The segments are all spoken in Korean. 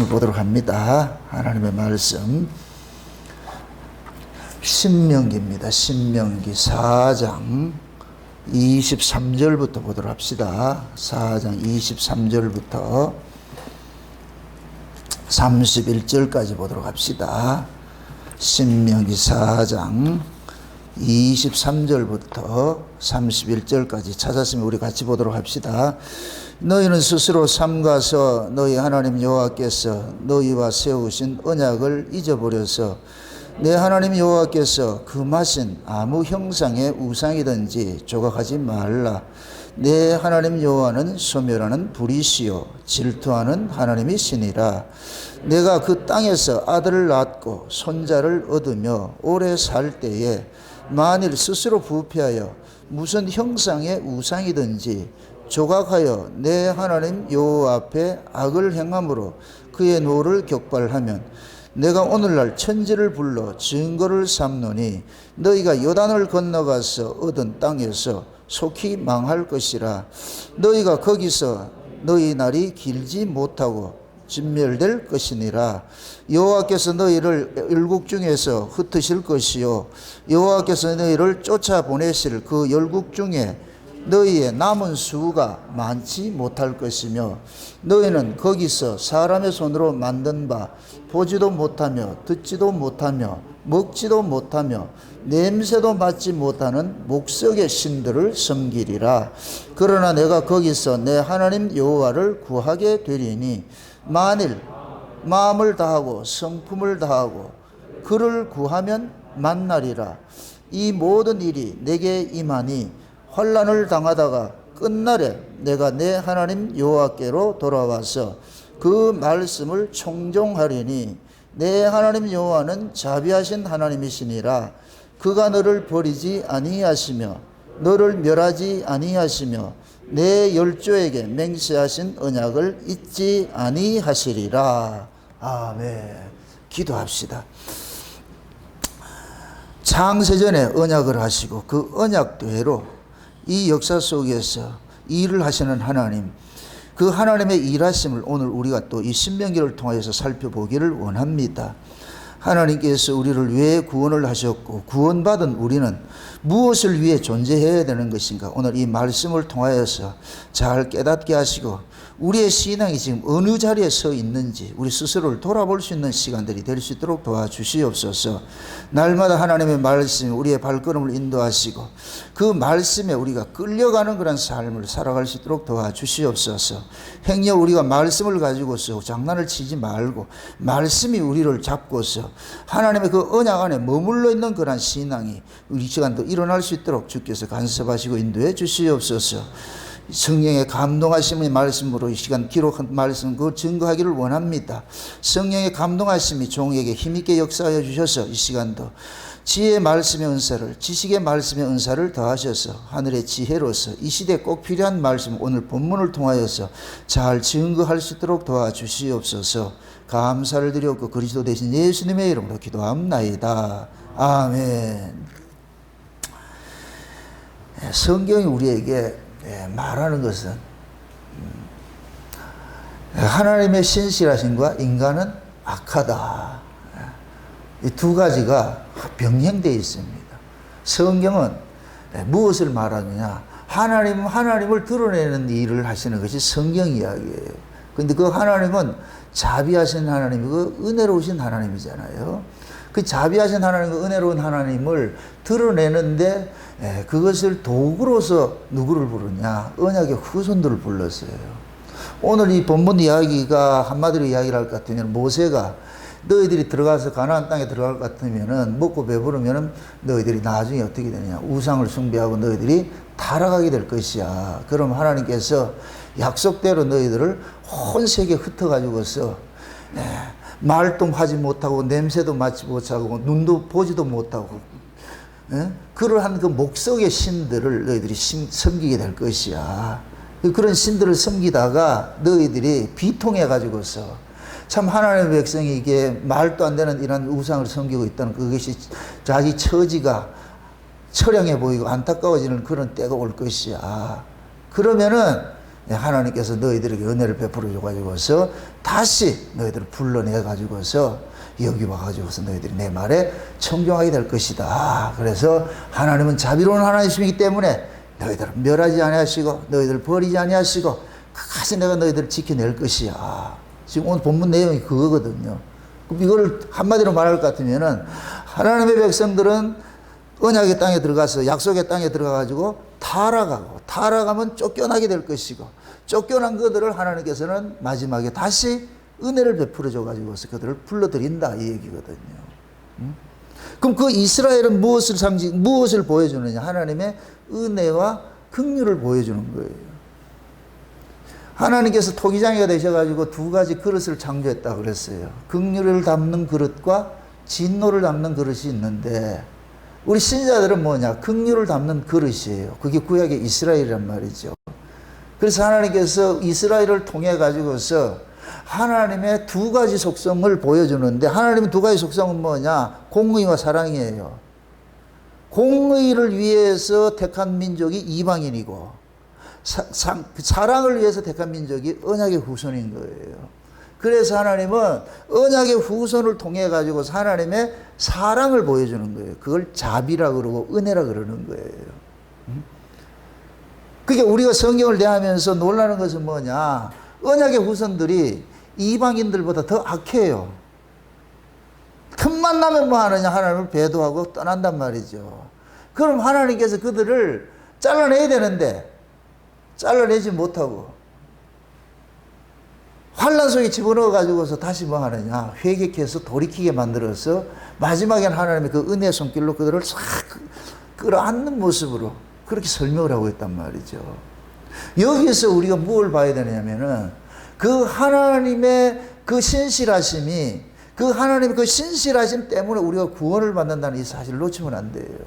보도록 합니다. 하나님의 말씀 신명기입니다. 신명기 4장 23절부터 보도록 합시다. 4장 23절부터 31절까지 보도록 합시다. 신명기 4장 23절부터 31절까지 찾았으면 우리 같이 보도록 합시다. 너희는 스스로 삼가서 너희 하나님 여호와께서 너희와 세우신 언약을 잊어버려서 내 하나님 여호와께서 금하신 아무 형상의 우상이든지 조각하지 말라. 내 하나님 여호와는 소멸하는 불이시요 질투하는 하나님이시니라. 내가 그 땅에서 아들을 낳고 손자를 얻으며 오래 살 때에 만일 스스로 부패하여 무슨 형상의 우상이든지 조각하여 내 하나님 여호와 앞에 악을 행함으로 그의 노를 격발하면 내가 오늘날 천지를 불러 증거를 삼노니 너희가 요단을 건너가서 얻은 땅에서 속히 망할 것이라. 너희가 거기서 너희 날이 길지 못하고 진멸될 것이니라. 여호와께서 너희를 열국 중에서 흩으실 것이요 여호와께서 너희를 쫓아보내실 그 열국 중에 너희의 남은 수가 많지 못할 것이며 너희는 거기서 사람의 손으로 만든 바 보지도 못하며 듣지도 못하며 먹지도 못하며 냄새도 맡지 못하는 목석의 신들을 섬기리라. 그러나 내가 거기서 내 하나님 여호와를 구하게 되리니 만일 마음을 다하고 성품을 다하고 그를 구하면 만나리라. 이 모든 일이 내게 임하니 환난을 당하다가 끝날에 내가 내 하나님 여호와께로 돌아와서 그 말씀을 청종하리니 내 하나님 여호와는 자비하신 하나님이시니라. 그가 너를 버리지 아니하시며 너를 멸하지 아니하시며 내 열조에게 맹세하신 언약을 잊지 아니하시리라. 아멘. 기도합시다. 창세전에 언약을 하시고 그 언약대로 이 역사 속에서 일을 하시는 하나님, 그 하나님의 일하심을 오늘 우리가 또 이 신명기를 통해서 살펴보기를 원합니다. 하나님께서 우리를 왜 구원을 하셨고 구원받은 우리는 무엇을 위해 존재해야 되는 것인가, 오늘 이 말씀을 통하여서 잘 깨닫게 하시고 우리의 신앙이 지금 어느 자리에 서 있는지 우리 스스로를 돌아볼 수 있는 시간들이 될 수 있도록 도와주시옵소서. 날마다 하나님의 말씀이 우리의 발걸음을 인도하시고 그 말씀에 우리가 끌려가는 그런 삶을 살아갈 수 있도록 도와주시옵소서. 행여 우리가 말씀을 가지고서 장난을 치지 말고 말씀이 우리를 잡고서 하나님의 그 언약 안에 머물러 있는 그런 신앙이 우리 시간도 일어날 수 있도록 주께서 간섭하시고 인도해 주시옵소서. 성령의 감동하심의 말씀으로 이 시간 기록한 말씀 그 증거하기를 원합니다. 성령의 감동하심이 종에게 힘있게 역사하여 주셔서 이 시간도 지혜의 말씀의 은사를, 지식의 말씀의 은사를 더하셔서 하늘의 지혜로서 이 시대에 꼭 필요한 말씀 오늘 본문을 통하여서 잘 증거할 수 있도록 도와주시옵소서. 감사를 드렸고 그리스도 대신 예수님의 이름으로 기도합나이다. 아멘. 성경이 우리에게 말하는 것은 하나님의 신실하심과 인간은 악하다. 이 두 가지가 병행되어 있습니다. 성경은 무엇을 말하느냐? 하나님을 드러내는 일을 하시는 것이 성경 이야기예요. 그런데 그 하나님은 자비하신 하나님이고 은혜로우신 하나님이잖아요. 그 자비하신 하나님과 은혜로운 하나님을 드러내는데 그것을 도구로서 누구를 부르냐? 언약의 후손들을 불렀어요. 오늘 이 본문 이야기가 한마디로 이야기를 할 것 같으면 모세가 너희들이 들어가서 가나안 땅에 들어갈 것 같으면은 먹고 배부르면은 너희들이 나중에 어떻게 되느냐? 우상을 숭배하고 너희들이 타락하게 될 것이야. 그럼 하나님께서 약속대로 너희들을 온 세계에 흩어가지고서 말도 하지 못하고 냄새도 맡지 못하고 눈도 보지도 못하고 그러한 그 목석의 신들을 너희들이 섬기게 될 것이야. 그런 신들을 섬기다가 너희들이 비통해 가지고서 참 하나님의 백성이 이게 말도 안 되는 이런 우상을 섬기고 있다는 그것이 자기 처지가 처량해 보이고 안타까워지는 그런 때가 올 것이야. 그러면은 하나님께서 너희들에게 은혜를 베풀어 줘가지고서 다시 너희들을 불러내 가지고서 여기 와가지고서 너희들이 내 말에 청종하게 될 것이다. 그래서 하나님은 자비로운 하나님이시기 때문에 너희들을 멸하지 아니하시고 너희들을 버리지 아니하시고 끝까지 내가 너희들을 지켜낼 것이야. 지금 오늘 본문 내용이 그거거든요. 그럼 이걸 한마디로 말할 것 같으면은 하나님의 백성들은 언약의 땅에 들어가서 약속의 땅에 들어가가지고 타락하면 쫓겨나게 될 것이고 쫓겨난 그들을 하나님께서는 마지막에 다시 은혜를 베풀어 줘가지고서 그들을 불러들인다 이 얘기거든요. 그럼 그 이스라엘은 무엇을 보여주느냐? 하나님의 은혜와 긍휼을 보여주는 거예요. 하나님께서 토기장이가 되셔가지고 두 가지 그릇을 창조했다 그랬어요. 긍휼을 담는 그릇과 진노를 담는 그릇이 있는데 우리 신자들은 뭐냐? 긍휼을 담는 그릇이에요. 그게 구약의 이스라엘이란 말이죠. 그래서 하나님께서 이스라엘을 통해 가지고서 하나님의 두 가지 속성을 보여주는데 하나님의 두 가지 속성은 뭐냐? 공의와 사랑이에요. 공의를 위해서 택한 민족이 이방인이고 사랑을 위해서 택한 민족이 언약의 후손인 거예요. 그래서 하나님은 언약의 후손을 통해 가지고 하나님의 사랑을 보여주는 거예요. 그걸 자비라 그러고 은혜라 그러는 거예요. 그러니까 우리가 성경을 대하면서 놀라는 것은 뭐냐? 언약의 후손들이 이방인들보다 더 악해요. 틈만 나면 뭐 하느냐? 하나님을 배도하고 떠난단 말이죠. 그럼 하나님께서 그들을 잘라내야 되는데 잘라내지 못하고 환난 속에 집어넣어 가지고서 다시 뭐 하느냐? 회개해서 돌이키게 만들어서 마지막에는 하나님의 그 은혜의 손길로 그들을 싹 끌어안는 모습으로 그렇게 설명을 하고 있단 말이죠. 여기서 우리가 뭘 봐야 되냐면은 그 하나님의 그 신실하심이 그 하나님의 그 신실하심 때문에 우리가 구원을 받는다는 이 사실을 놓치면 안 돼요.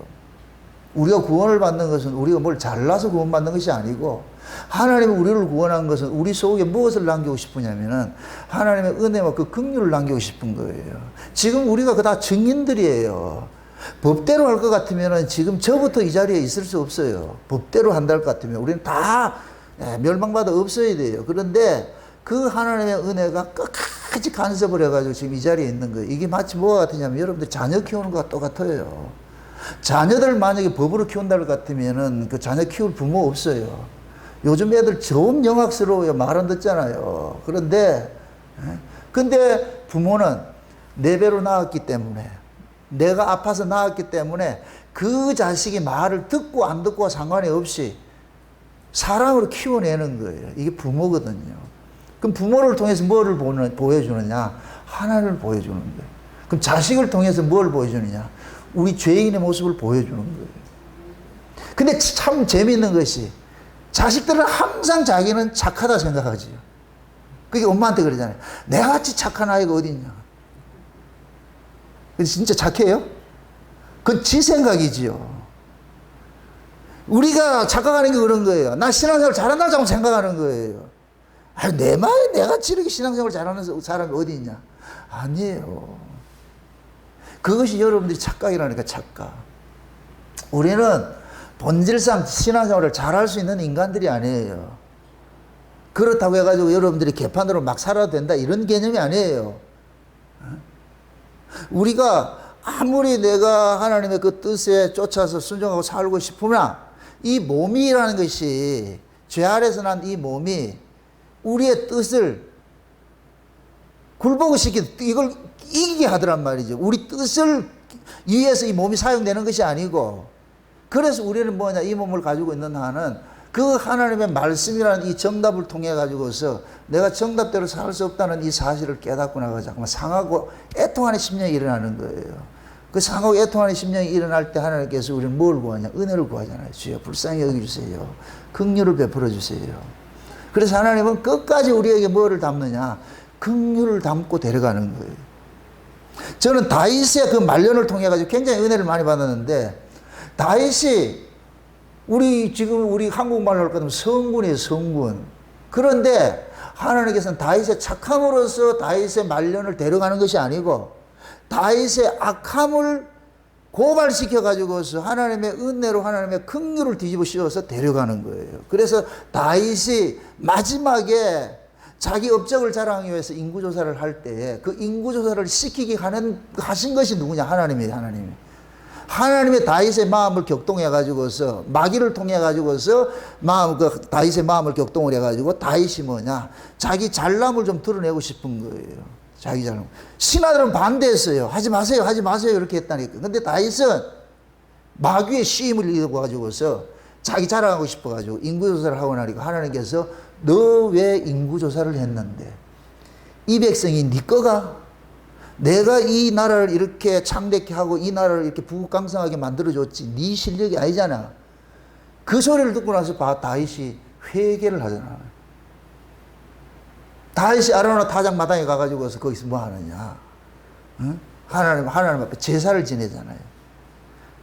우리가 구원을 받는 것은 우리가 뭘 잘나서 구원받는 것이 아니고 하나님이 우리를 구원한 것은 우리 속에 무엇을 남기고 싶으냐면은 하나님의 은혜와 그 긍휼을 남기고 싶은 거예요. 지금 우리가 다 증인들이에요. 법대로 할 것 같으면은 지금 저부터 이 자리에 있을 수 없어요. 법대로 한다 할 것 같으면 우리는 다 멸망받아 없어야 돼요. 그런데 그 하나님의 은혜가 끝까지 간섭을 해가지고 지금 이 자리에 있는 거예요. 이게 마치 뭐가 같으냐면 여러분들 자녀 키우는 것과 똑같아요. 자녀들 만약에 법으로 키운다 할 것 같으면은 그 자녀 키울 부모 없어요. 요즘 애들 좀 영악스러워요. 말 안 듣잖아요. 그런데 근데 부모는 내 배로 낳았기 때문에 내가 아파서 낳았기 때문에 그 자식이 말을 듣고 안 듣고 상관이 없이 사랑으로 키워내는 거예요. 이게 부모거든요. 그럼 부모를 통해서 뭐를 보여주느냐? 하나님을 보여주는 거예요. 그럼 자식을 통해서 뭘 보여주느냐? 우리 죄인의 모습을 보여주는 거예요. 근데 참 재미있는 것이 자식들은 항상 자기는 착하다 생각하지요. 그게 엄마한테 그러잖아요. 내같이 착한 아이가 어디 있냐. 근데 진짜 착해요? 그건 지 생각이지요. 우리가 착각하는 게 그런 거예요. 나 신앙생활 잘한다고 생각하는 거예요. 아니, 내 말에 내같이 이렇게 신앙생활 잘하는 사람이 어디 있냐. 아니에요. 그것이 여러분들이 착각이라니까, 착각. 우리는 본질상 신앙생활을 잘할 수 있는 인간들이 아니에요. 그렇다고 해가지고 여러분들이 개판으로 막 살아도 된다 이런 개념이 아니에요. 우리가 아무리 내가 하나님의 그 뜻에 쫓아서 순종하고 살고 싶으나 이 몸이라는 것이 죄 아래서 난 이 몸이 우리의 뜻을 굴복을 이걸 이기게 하더란 말이죠. 우리 뜻을 위해서 이 몸이 사용되는 것이 아니고 그래서 우리는 뭐냐 이 몸을 가지고 있는 한은 그 하나님의 말씀이라는 이 정답을 통해 가지고서 내가 정답대로 살 수 없다는 이 사실을 깨닫고 나가 잠깐만 상하고 애통하는 심령이 일어나는 거예요. 그 상하고 애통하는 심령이 일어날 때 하나님께서 우리는 뭘 구하냐? 은혜를 구하잖아요. 주여 불쌍히 여겨주세요. 긍휼을 베풀어 주세요. 그래서 하나님은 끝까지 우리에게 뭐를 담느냐? 긍휼을 담고 데려가는 거예요. 저는 다윗의 그 말년을 통해 가지고 굉장히 은혜를 많이 받았는데 다윗이 지금 우리 한국말로 할 것 같으면 성군이에요, 성군. 그런데 하나님께서는 다윗의 착함으로써 다윗의 말년을 데려가는 것이 아니고 다윗의 악함을 고발시켜 가지고서 하나님의 은혜로 하나님의 긍휼을 뒤집어 씌워서 데려가는 거예요. 그래서 다윗이 마지막에 자기 업적을 자랑하기 위해서 인구조사를 할 때에 그 인구조사를 시키게 하신 것이 누구냐? 하나님이에요. 하나님의 다윗의 마음을 격동해 가지고서 마귀를 통해 가지고서 다윗의 마음을 격동을 해 가지고 다윗이 뭐냐? 자기 잘남을 좀 드러내고 싶은 거예요. 자기 잘남. 신하들은 반대했어요. 하지 마세요. 이렇게 했다니까. 근데 다윗은 마귀의 시임을 이루고 가지고서 자기 자랑하고 싶어 가지고 인구조사를 하고 나니까 하나님께서 너 왜 인구조사를 했는데 이 백성이 네 거가? 내가 이 나라를 이렇게 창대케 하고 이 나라를 이렇게 부강성하게 만들어줬지 네 실력이 아니잖아. 그 소리를 듣고 나서 다윗이 회개를 하잖아. 다윗이 아라노 타작 마당에 가가지고서 거기서 뭐 하느냐? 응? 하나님 앞에 제사를 지내잖아요.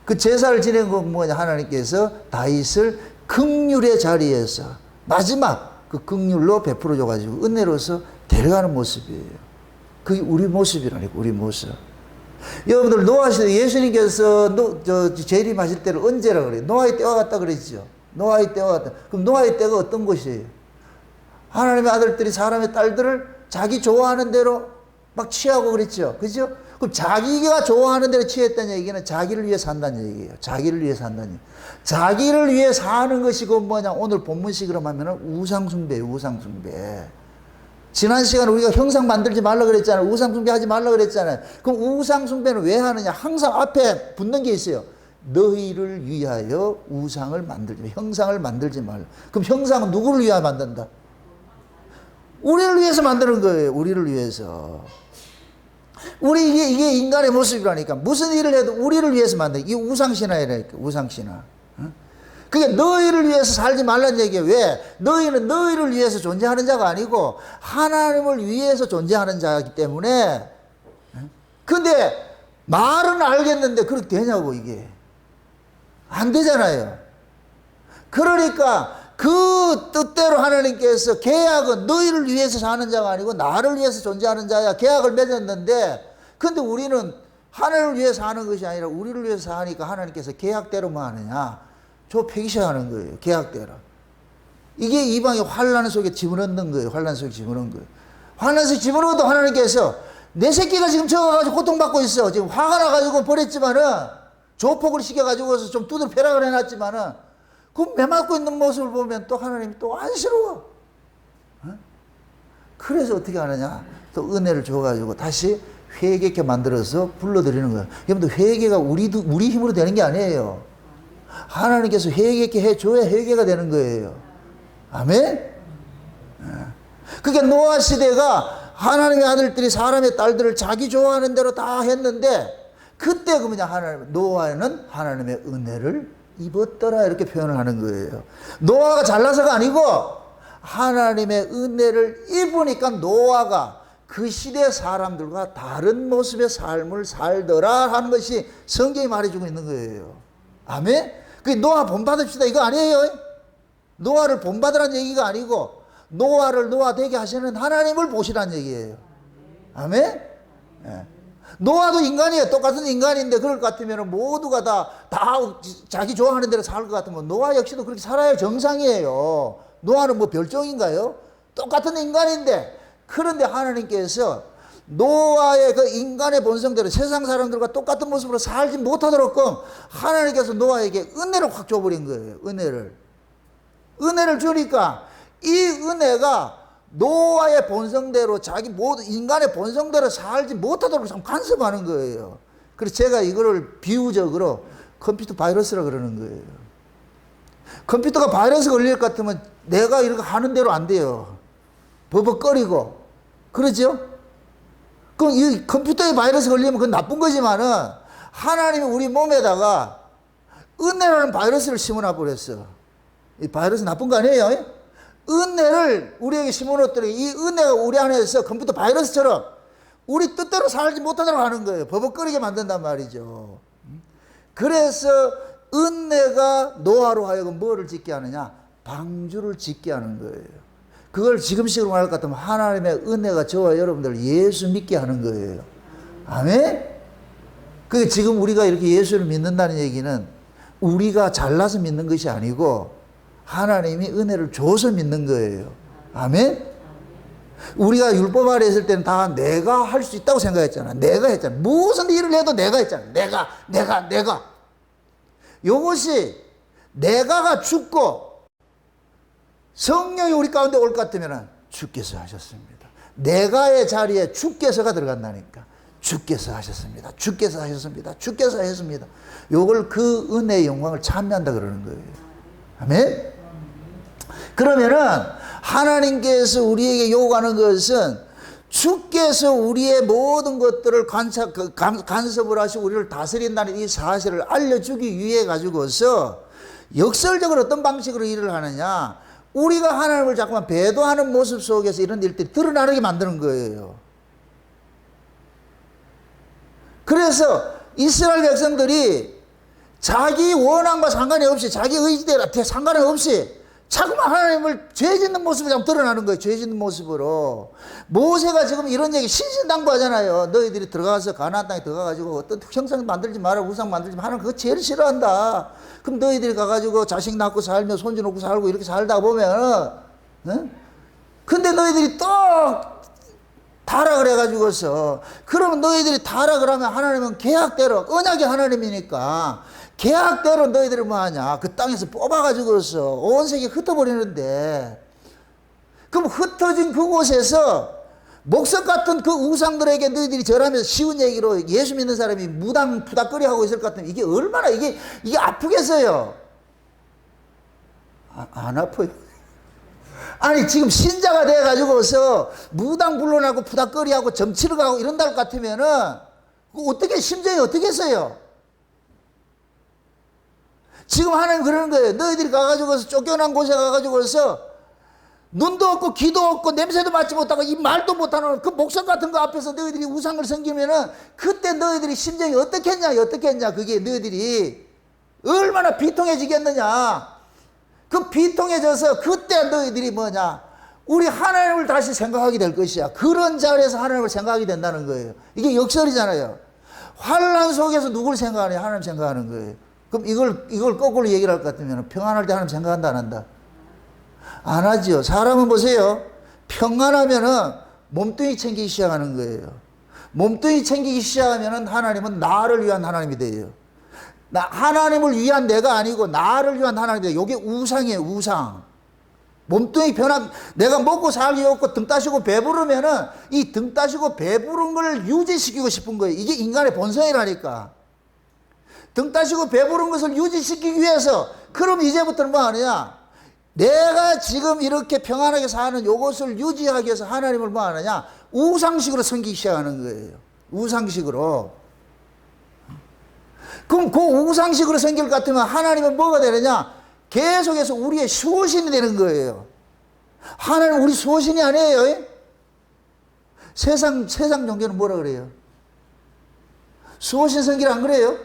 그 제사를 지낸 건 뭐냐? 하나님께서 다윗을 긍휼의 자리에서 마지막 그 긍휼로 베풀어 줘가지고 은혜로서 데려가는 모습이에요. 그게 우리 모습이라니까, 우리 모습. 여러분들 노아 시대 예수님께서 재림하실 때를 언제라 그래요? 노아의 때와 같다 그랬죠. 노아의 때와 같다. 그럼 노아의 때가 어떤 것이에요? 하나님의 아들들이 사람의 딸들을 자기 좋아하는 대로 막 취하고 그랬죠. 그죠? 그럼 자기가 좋아하는 대로 취했다는 얘기는 자기를 위해 산다는 얘기예요. 자기를 위해 산다는 얘기. 자기를 위해 사는 것이 그 뭐냐? 오늘 본문식으로 하면은 우상숭배예요. 우상숭배. 지난 시간에 우리가 형상 만들지 말라 그랬잖아요. 우상숭배 하지 말라 그랬잖아요. 그럼 우상숭배는 왜 하느냐? 항상 앞에 붙는 게 있어요. 너희를 위하여 우상을 만들지 마. 형상을 만들지 말라. 그럼 형상은 누구를 위하여 만든다? 우리를 위해서 만드는 거예요. 우리를 위해서. 이게 인간의 모습이라니까. 무슨 일을 해도 우리를 위해서 만든다. 이게 우상신화라니까. 우상신화. 그게 너희를 위해서 살지 말라는 얘기예요. 왜? 너희는 너희를 위해서 존재하는 자가 아니고 하나님을 위해서 존재하는 자이기 때문에. 근데 말은 알겠는데 그렇게 되냐고 이게. 안 되잖아요. 그러니까 그 뜻대로 하나님께서 계약은 너희를 위해서 사는 자가 아니고 나를 위해서 존재하는 자야. 계약을 맺었는데 근데 우리는 하나님을 위해서 사는 것이 아니라 우리를 위해서 사니까 하나님께서 계약대로만 하느냐. 저 폐기시하는 거예요. 계약대로. 이게 이방의 환란 속에 집어넣는 거예요. 환란 속에 집어넣은 거예요. 환란 속에 집어넣어도 하나님께서 내 새끼가 지금 적어가지고 고통받고 있어. 지금 화가 나가지고 버렸지만은 조폭을 시켜가지고서 좀 두들 패락을 해놨지만은 그 매맞고 있는 모습을 보면 또 하나님이 또 안쓰러워. 그래서 어떻게 하느냐? 또 은혜를 줘가지고 다시 회개케 만들어서 불러들이는 거예요. 여러분들 회개가 우리 힘으로 되는 게 아니에요. 하나님께서 회개케 해줘야 회개가 되는 거예요. 아멘? 그게 노아 시대가 하나님의 아들들이 사람의 딸들을 자기 좋아하는 대로 다 했는데 그때 그 뭐냐? 노아는 하나님의 은혜를 입었더라 이렇게 표현을 하는 거예요. 노아가 잘나서가 아니고 하나님의 은혜를 입으니까 노아가 그 시대 사람들과 다른 모습의 삶을 살더라 하는 것이 성경이 말해주고 있는 거예요. 아멘? 그게 노아 본받읍시다 이거 아니에요. 노아를 본받으라는 얘기가 아니고 노아를 노아 되게 하시는 하나님을 보시라는 얘기예요. 아멘? 예. 노아도 인간이에요. 똑같은 인간인데 그럴 것 같으면 모두가 다 자기 좋아하는 대로 살 것 같으면 노아 역시도 그렇게 살아야 정상이에요. 노아는 뭐 별종인가요? 똑같은 인간인데 그런데 하나님께서 노아의 그 인간의 본성대로 세상 사람들과 똑같은 모습으로 살지 못하도록끔 하나님께서 노아에게 은혜를 확 줘버린 거예요. 은혜를 주니까 이 은혜가 노아의 본성대로 자기 모든 인간의 본성대로 살지 못하도록 참 간섭하는 거예요. 그래서 제가 이거를 비유적으로 컴퓨터 바이러스라 그러는 거예요. 컴퓨터가 바이러스 걸릴 것 같으면 내가 이렇게 하는 대로 안 돼요. 버벅거리고 그러죠? 그럼 이 컴퓨터에 바이러스 걸리면 그건 나쁜 거지만은 하나님이 우리 몸에다가 은혜라는 바이러스를 심어놔 버렸어. 이 바이러스 나쁜 거 아니에요? 은혜를 우리에게 심어놓더니 이 은혜가 우리 안에서 컴퓨터 바이러스처럼 우리 뜻대로 살지 못하도록 하는 거예요. 버벅거리게 만든단 말이죠. 그래서 은혜가 노아로 하여금 뭐를 짓게 하느냐? 방주를 짓게 하는 거예요. 그걸 지금식으로 말할 것 같으면 하나님의 은혜가 저와 여러분들 예수 믿게 하는 거예요. 아멘? 그게 지금 우리가 이렇게 예수를 믿는다는 얘기는 우리가 잘나서 믿는 것이 아니고 하나님이 은혜를 줘서 믿는 거예요. 아멘? 우리가 율법 아래 있을 때는 다 내가 할 수 있다고 생각했잖아. 내가 했잖아. 무슨 일을 해도 내가 했잖아. 내가. 이것이 내가가 죽고 성령이 우리 가운데 올 것 같으면 주께서 하셨습니다. 내가의 자리에 주께서가 들어간다니까. 주께서 하셨습니다. 주께서 하셨습니다. 주께서 하셨습니다. 요걸 그 은혜의 영광을 찬미한다 그러는 거예요. 아멘? 그러면은 하나님께서 우리에게 요구하는 것은 주께서 우리의 모든 것들을 간섭을 하시고 우리를 다스린다는 이 사실을 알려주기 위해 가지고서 역설적으로 어떤 방식으로 일을 하느냐, 우리가 하나님을 자꾸만 배도하는 모습 속에서 이런 일들이 드러나게 만드는 거예요. 그래서 이스라엘 백성들이 자기 원함과 상관이 없이, 자기 의지대로 상관이 없이 자꾸만 하나님을 죄 짓는 모습으로 드러나는 거예요. 죄 짓는 모습으로. 모세가 지금 이런 얘기 신신당부하잖아요. 너희들이 들어가서 가나안 땅에 들어가가지고 어떤 형상 만들지 마라, 우상 만들지 마라. 하나님 그거 제일 싫어한다. 그럼 너희들이 가가지고 자식 낳고 살며 손주 놓고 살고 이렇게 살다 보면, 근데 너희들이 또 타락을 해가지고서, 그러면 너희들이 타락을 하면 하나님은 계약대로, 언약의 하나님이니까 계약대로 너희들이 뭐하냐, 그 땅에서 뽑아가지고서 온 세계에 흩어버리는데, 그럼 흩어진 그곳에서 목석 같은 그 우상들에게 너희들이 절하면서 쉬운 얘기로 예수 믿는 사람이 무당 푸닥거리 하고 있을 것 같으면 이게 얼마나 이게 아프겠어요? 안 아파요. 아니 지금 신자가 돼가지고서 무당 불러나고 푸닥거리하고 점치러 가고 이런다 것 같으면은 어떻게 심정이 어떻게 했어요? 지금 하나님 그러는 거예요. 너희들이 가가지고서 쫓겨난 곳에 가가지고서 눈도 없고 귀도 없고 냄새도 맡지 못하고 이 말도 못하는 그 목석 같은 거 앞에서 너희들이 우상을 섬기면은 그때 너희들이 심정이 어떻겠냐 그게 너희들이 얼마나 비통해지겠느냐. 그 비통해져서 그때 너희들이 뭐냐, 우리 하나님을 다시 생각하게 될 것이야. 그런 자리에서 하나님을 생각하게 된다는 거예요. 이게 역설이잖아요. 환난 속에서 누굴 생각하냐? 하나님 생각하는 거예요. 그럼 이걸 거꾸로 얘기를 할 것 같으면 평안할 때 하나님 생각한다 안 한다? 안 하죠. 사람은 보세요. 평안하면은 몸뚱이 챙기기 시작하는 거예요. 몸뚱이 챙기기 시작하면은 하나님은 나를 위한 하나님이 돼요. 하나님을 위한 내가 아니고 나를 위한 하나님이 돼요. 이게 우상이에요. 우상. 몸뚱이 내가 먹고 살기 없고 등 따시고 배부르면은 이 등 따시고 배부른 걸 유지시키고 싶은 거예요. 이게 인간의 본성이라니까. 등 따시고 배부른 것을 유지시키기 위해서, 그럼 이제부터는 뭐 하느냐? 내가 지금 이렇게 평안하게 사는 요것을 유지하기 위해서 하나님을 뭐 하느냐? 우상식으로 섬기기 시작하는 거예요. 우상식으로. 그럼 그 우상식으로 섬길 것 같으면 하나님은 뭐가 되느냐? 계속해서 우리의 수호신이 되는 거예요. 하나님 우리 수호신이 아니에요. 세상 종교는 뭐라 그래요? 수호신 섬기라 안 그래요?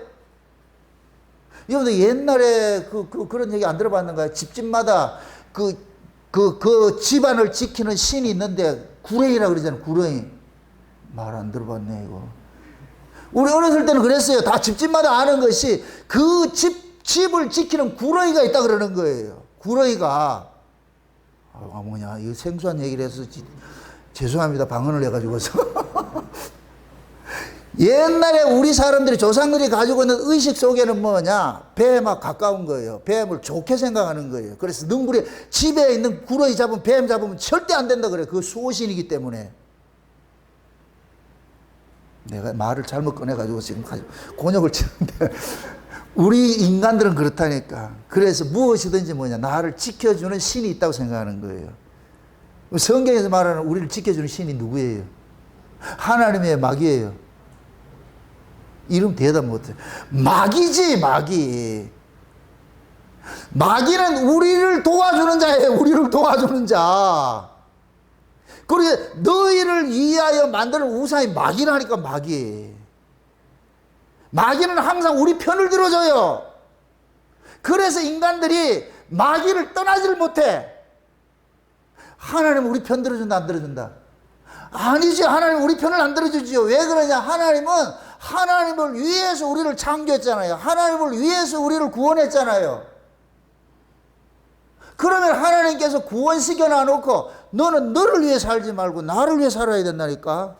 여러분들 옛날에 그런 얘기 안 들어봤는가요? 집집마다 그 집안을 지키는 신이 있는데 구레이라 그러잖아요. 구레이. 말 안 들어봤네 이거. 우리 어렸을 때는 그랬어요. 다 집집마다 아는 것이 그 집을 지키는 구레이가 있다 그러는 거예요. 구레이가. 뭐냐, 이거 생소한 얘기를 해서 죄송합니다. 방언을 해가지고서. 옛날에 우리 사람들이, 조상들이 가지고 있는 의식 속에는 뭐냐, 뱀하고 가까운 거예요. 뱀을 좋게 생각하는 거예요. 그래서 능구리, 집에 있는 구렁이 잡으면, 뱀 잡으면 절대 안 된다 그래요. 그 수호신이기 때문에. 내가 말을 잘못 꺼내가지고 지금 곤욕을 치는데 우리 인간들은 그렇다니까. 그래서 무엇이든지 뭐냐, 나를 지켜주는 신이 있다고 생각하는 거예요. 성경에서 말하는 우리를 지켜주는 신이 누구예요? 하나님의 마귀예요. 이름 대답 못해. 마귀지, 마귀. 마귀는 우리를 도와주는 자예요. 우리를 도와주는 자. 그리고 너희를 위하여 만드는 우상이 마귀라니까, 마귀. 마귀는 항상 우리 편을 들어줘요. 그래서 인간들이 마귀를 떠나지를 못해. 하나님은 우리 편 들어준다, 안 들어준다? 아니지. 하나님 우리 편을 안 들어주지요. 왜 그러냐? 하나님은 하나님을 위해서 우리를 창조했잖아요. 하나님을 위해서 우리를 구원했잖아요. 그러면 하나님께서 구원시켜 놔놓고 너는 너를 위해 살지 말고 나를 위해 살아야 된다니까.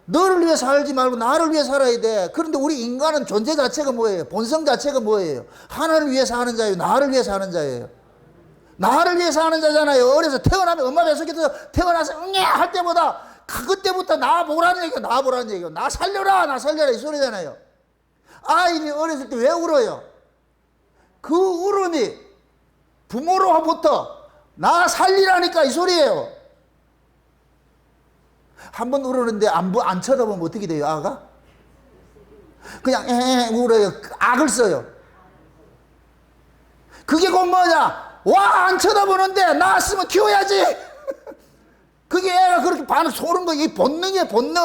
너를 위해 살지 말고 나를 위해 살아야 돼. 그런데 우리 인간은 존재 자체가 뭐예요? 본성 자체가 뭐예요? 하나님을 위해 사는 자예요? 나를 위해 사는 자예요? 나를 위해 사는 자잖아요. 어려서 태어나면 엄마 뱃속에서 태어나서 응애 할 때보다 그때부터 나 보라는 얘기예요. 나 보라는 얘기예요. 나 살려라 나 살려라 이 소리잖아요. 아이들이 어렸을 때 왜 울어요? 그 울음이 부모로부터 나 살리라니까 이 소리예요. 한번 울었는데 안 쳐다보면 어떻게 돼요? 아가? 그냥 울어요. 악을 써요. 그게 곧 뭐냐? 와, 안 쳐다보는데 나왔으면 키워야지. 그게 애가 그렇게 반응 소른 거, 이 본능이에요, 본능.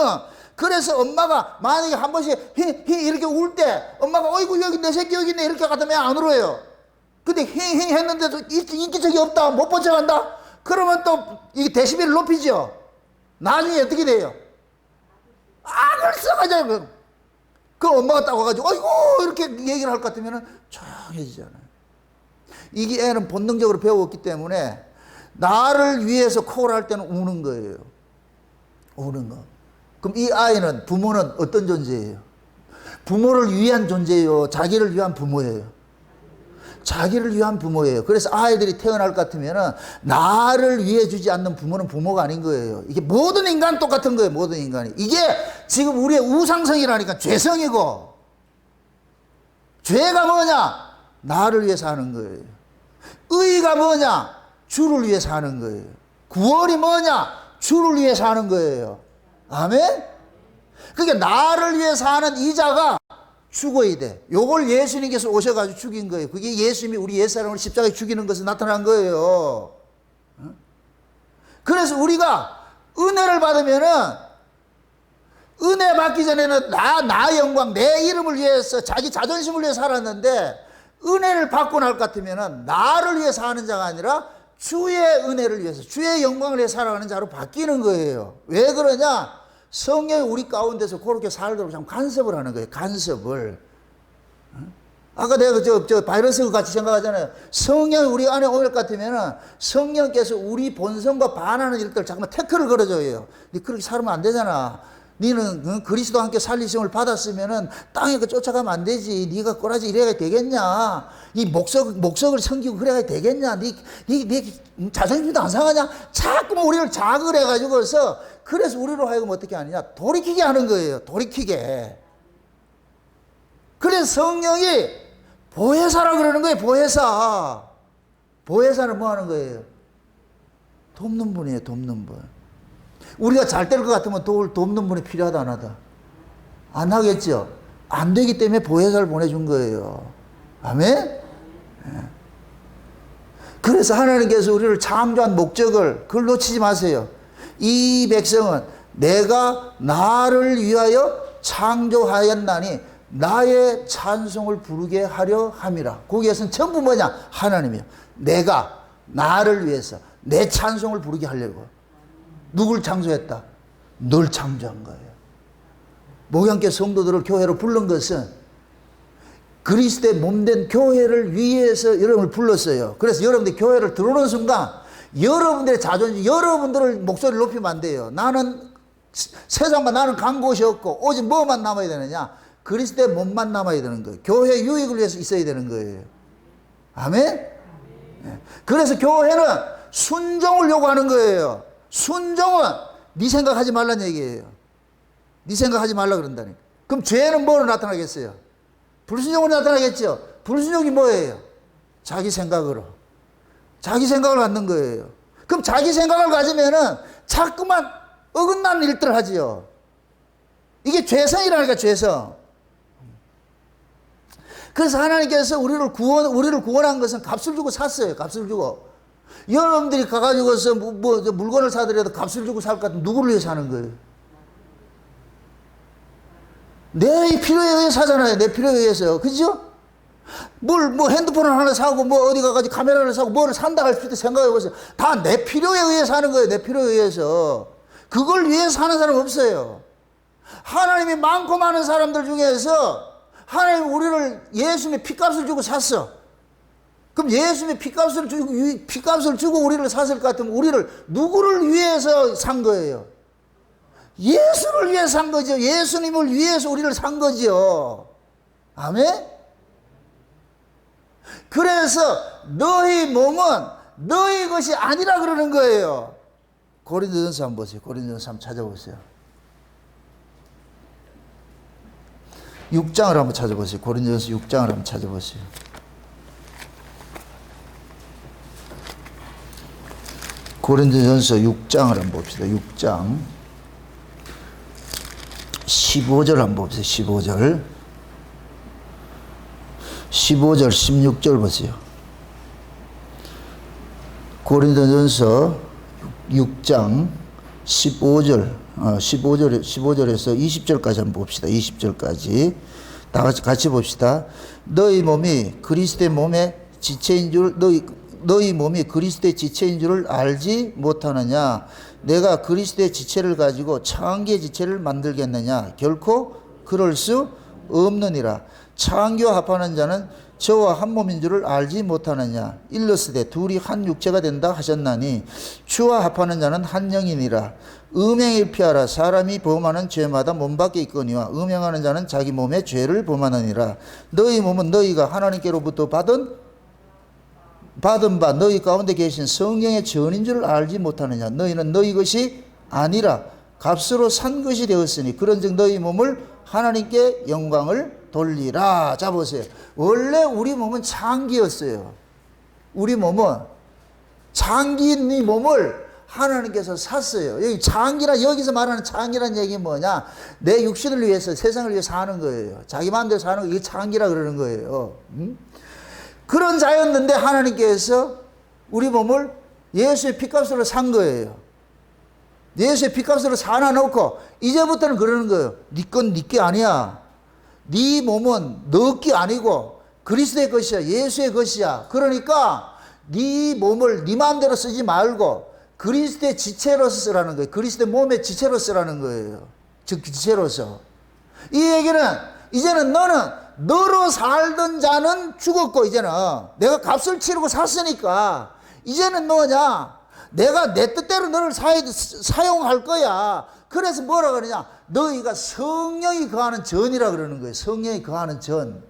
그래서 엄마가 만약에 한 번씩 이렇게 울 때 엄마가 어이구 여기 내 새끼 여기 있네 이렇게 가다면 안 울어요. 근데 했는데도 인기척이 없다, 못 본 척한다. 그러면 또 이게 데시벨을 높이죠. 나중에 어떻게 돼요? 악을 써가지고 그 엄마가 딱 와가지고 어이구 이렇게 얘기를 할 것 같으면 조용해지잖아요. 이게 애는 본능적으로 배웠기 때문에 나를 위해서 콜 할 때는 우는 거예요. 우는 거. 그럼 이 아이는 부모는 어떤 존재예요? 부모를 위한 존재예요? 자기를 위한 부모예요? 자기를 위한 부모예요. 그래서 아이들이 태어날 것 같으면 나를 위해 주지 않는 부모는 부모가 아닌 거예요. 이게 모든 인간 똑같은 거예요. 모든 인간이. 이게 지금 우리의 우상성이라니까 죄성이고, 죄가 뭐냐? 나를 위해 사는 거예요. 의가 뭐냐? 주를 위해 사는 거예요. 구원이 뭐냐? 주를 위해 사는 거예요. 아멘? 그러니까 나를 위해 사는 이자가 죽어야 돼. 요걸 예수님께서 오셔가지고 죽인 거예요. 그게 예수님이 우리 옛사람을 십자가에 죽이는 것에 나타난 거예요. 그래서 우리가 은혜를 받으면은, 은혜 받기 전에는 나 영광, 내 이름을 위해서 자기 자존심을 위해 살았는데, 은혜를 받고 날 것 같으면은 나를 위해 사는 자가 아니라 주의 은혜를 위해서, 주의 영광을 위해 살아가는 자로 바뀌는 거예요. 왜 그러냐? 성령이 우리 가운데서 그렇게 살도록 참 간섭을 하는 거예요. 간섭을. 아까 내가 저 바이러스 같이 생각하잖아요. 성령이 우리 안에 올 것 같으면은 성령께서 우리 본성과 반하는 일들 잠깐만 태클을 걸어줘요. 니 그렇게 살면 안 되잖아. 니는 그리스도와 함께 살리심을 받았으면은 땅에 쫓아가면 안 되지. 니가 꼬라지 이래야 되겠냐? 이 목석을 섬기고 그래야 되겠냐? 니 자존심도 안 상하냐? 자꾸만 우리를 자극을 해가지고서 그래서 우리로 하여금 어떻게 하느냐? 돌이키게 하는 거예요. 돌이키게. 그래서 성령이 보혜사라 그러는 거예요. 보혜사. 보혜사는 뭐 하는 거예요? 돕는 분이에요. 돕는 분. 우리가 잘 될 것 같으면 돕는 분이 필요하다 안 하다? 안 하겠죠? 안 되기 때문에 보혜사를 보내준 거예요. 아멘? 그래서 하나님께서 우리를 창조한 목적을 그걸 놓치지 마세요. 이 백성은 내가 나를 위하여 창조하였나니 나의 찬송을 부르게 하려 함이라. 거기에서는 전부 뭐냐? 하나님이요. 내가 나를 위해서 내 찬송을 부르게 하려고. 누굴 창조했다? 널 창조한 거예요. 목양교 성도들을 교회로 부른 것은 그리스도의 몸된 교회를 위해서 여러분을 불렀어요. 그래서 여러분들 교회를 들어오는 순간 여러분들의 자존심, 여러분들을 목소리를 높이면 안 돼요. 나는 세상과 나는 간 곳이 없고 오직 뭐만 남아야 되느냐? 그리스도의 몸만 남아야 되는 거예요. 교회 유익을 위해서 있어야 되는 거예요. 아멘? 그래서 교회는 순종을 요구하는 거예요. 순종은 네 생각하지 말라는 얘기예요. 네 생각하지 말라 그런다니까. 그럼 죄는 뭐로 나타나겠어요? 불순종으로 나타나겠죠. 불순종이 뭐예요? 자기 생각으로. 자기 생각을 갖는 거예요. 그럼 자기 생각을 가지면은 자꾸만 어긋나는 일들을 하지요. 이게 죄성이라니까, 죄성. 그래서 하나님께서 우리를 구원한 것은 값을 주고 샀어요. 값을 주고. 여러분들이 가가지고서 물건을 사더라도 값을 주고 살 것 같으면 누구를 위해 사는 거예요? 내 필요에 의해 사잖아요. 내 필요에 의해서. 그죠? 핸드폰을 하나 사고, 어디 가가지고 카메라를 사고, 뭐를 산다 할 때 생각해 보세요. 다 내 필요에 의해 사는 거예요. 내 필요에 의해서. 그걸 위해 사는 사람 없어요. 하나님 하나님이 많고 많은 사람들 중에서 하나님 우리를 예수님의 피값을 주고 샀어. 그럼 예수님의 피값을 주고 우리를 샀을 것 같으면 우리를 누구를 위해서 산 거예요? 예수를 위해 산 거죠. 예수님을 위해서 우리를 산 거죠. 아멘? 그래서 너희 몸은 너희 것이 아니라 그러는 거예요. 고린도전서 한번 보세요. 고린도전서 한번 찾아보세요. 6장을 한번 찾아보세요. 고린도전서 6장을 한번 찾아보세요. 고린도전서 6장을 한번 봅시다. 6장 15절 한번 봅시다. 15절 16절 보세요. 고린도전서 6장 15절에서 20절까지 한번 봅시다. 20절까지 다 같이 봅시다. 너희 몸이 그리스도의 몸의 지체인 줄 너희 몸이 그리스도의 지체인 줄을 알지 못하느냐? 내가 그리스도의 지체를 가지고 창기의 지체를 만들겠느냐? 결코 그럴 수 없느니라. 창기와 합하는 자는 저와 한 몸인 줄을 알지 못하느냐? 일러스되 둘이 한 육체가 된다 하셨나니 주와 합하는 자는 한 영이니라. 음행을 피하라. 사람이 범하는 죄마다 몸 밖에 있거니와 음행하는 자는 자기 몸의 죄를 범하느니라. 너희 몸은 너희가 하나님께로부터 받은 바 너희 가운데 계신 성령의 전인 줄 알지 못하느냐? 너희는 너희 것이 아니라 값으로 산 것이 되었으니 그런즉 너희 몸을 하나님께 영광을 돌리라. 자 보세요. 원래 우리 몸은 창기였어요. 우리 몸은 창기인 이 몸을 하나님께서 샀어요. 여기 창기라, 여기서 말하는 창기란 얘기는 뭐냐? 내 육신을 위해서, 세상을 위해서 사는 거예요. 자기 마음대로 사는 거, 이게 창기라 그러는 거예요. 그런 자였는데 하나님께서 우리 몸을 예수의 피값으로 산 거예요. 예수의 피값으로 사놔 놓고 이제부터는 그러는 거예요. 네 건 네 게 아니야. 네 몸은 너 게 아니고 그리스도의 것이야. 예수의 것이야. 그러니까 네 몸을 네 마음대로 쓰지 말고 그리스도의 지체로서 쓰라는 거예요. 그리스도의 몸의 지체로 쓰라는 거예요. 즉 지체로서. 이 얘기는 이제는 너는 너로 살던 자는 죽었고 이제는 내가 값을 치르고 샀으니까 이제는 뭐냐? 내가 내 뜻대로 너를 사용할 거야. 그래서 뭐라 그러냐? 너희가 성령이 거하는 전이라 그러는 거예요. 성령이 거하는 전.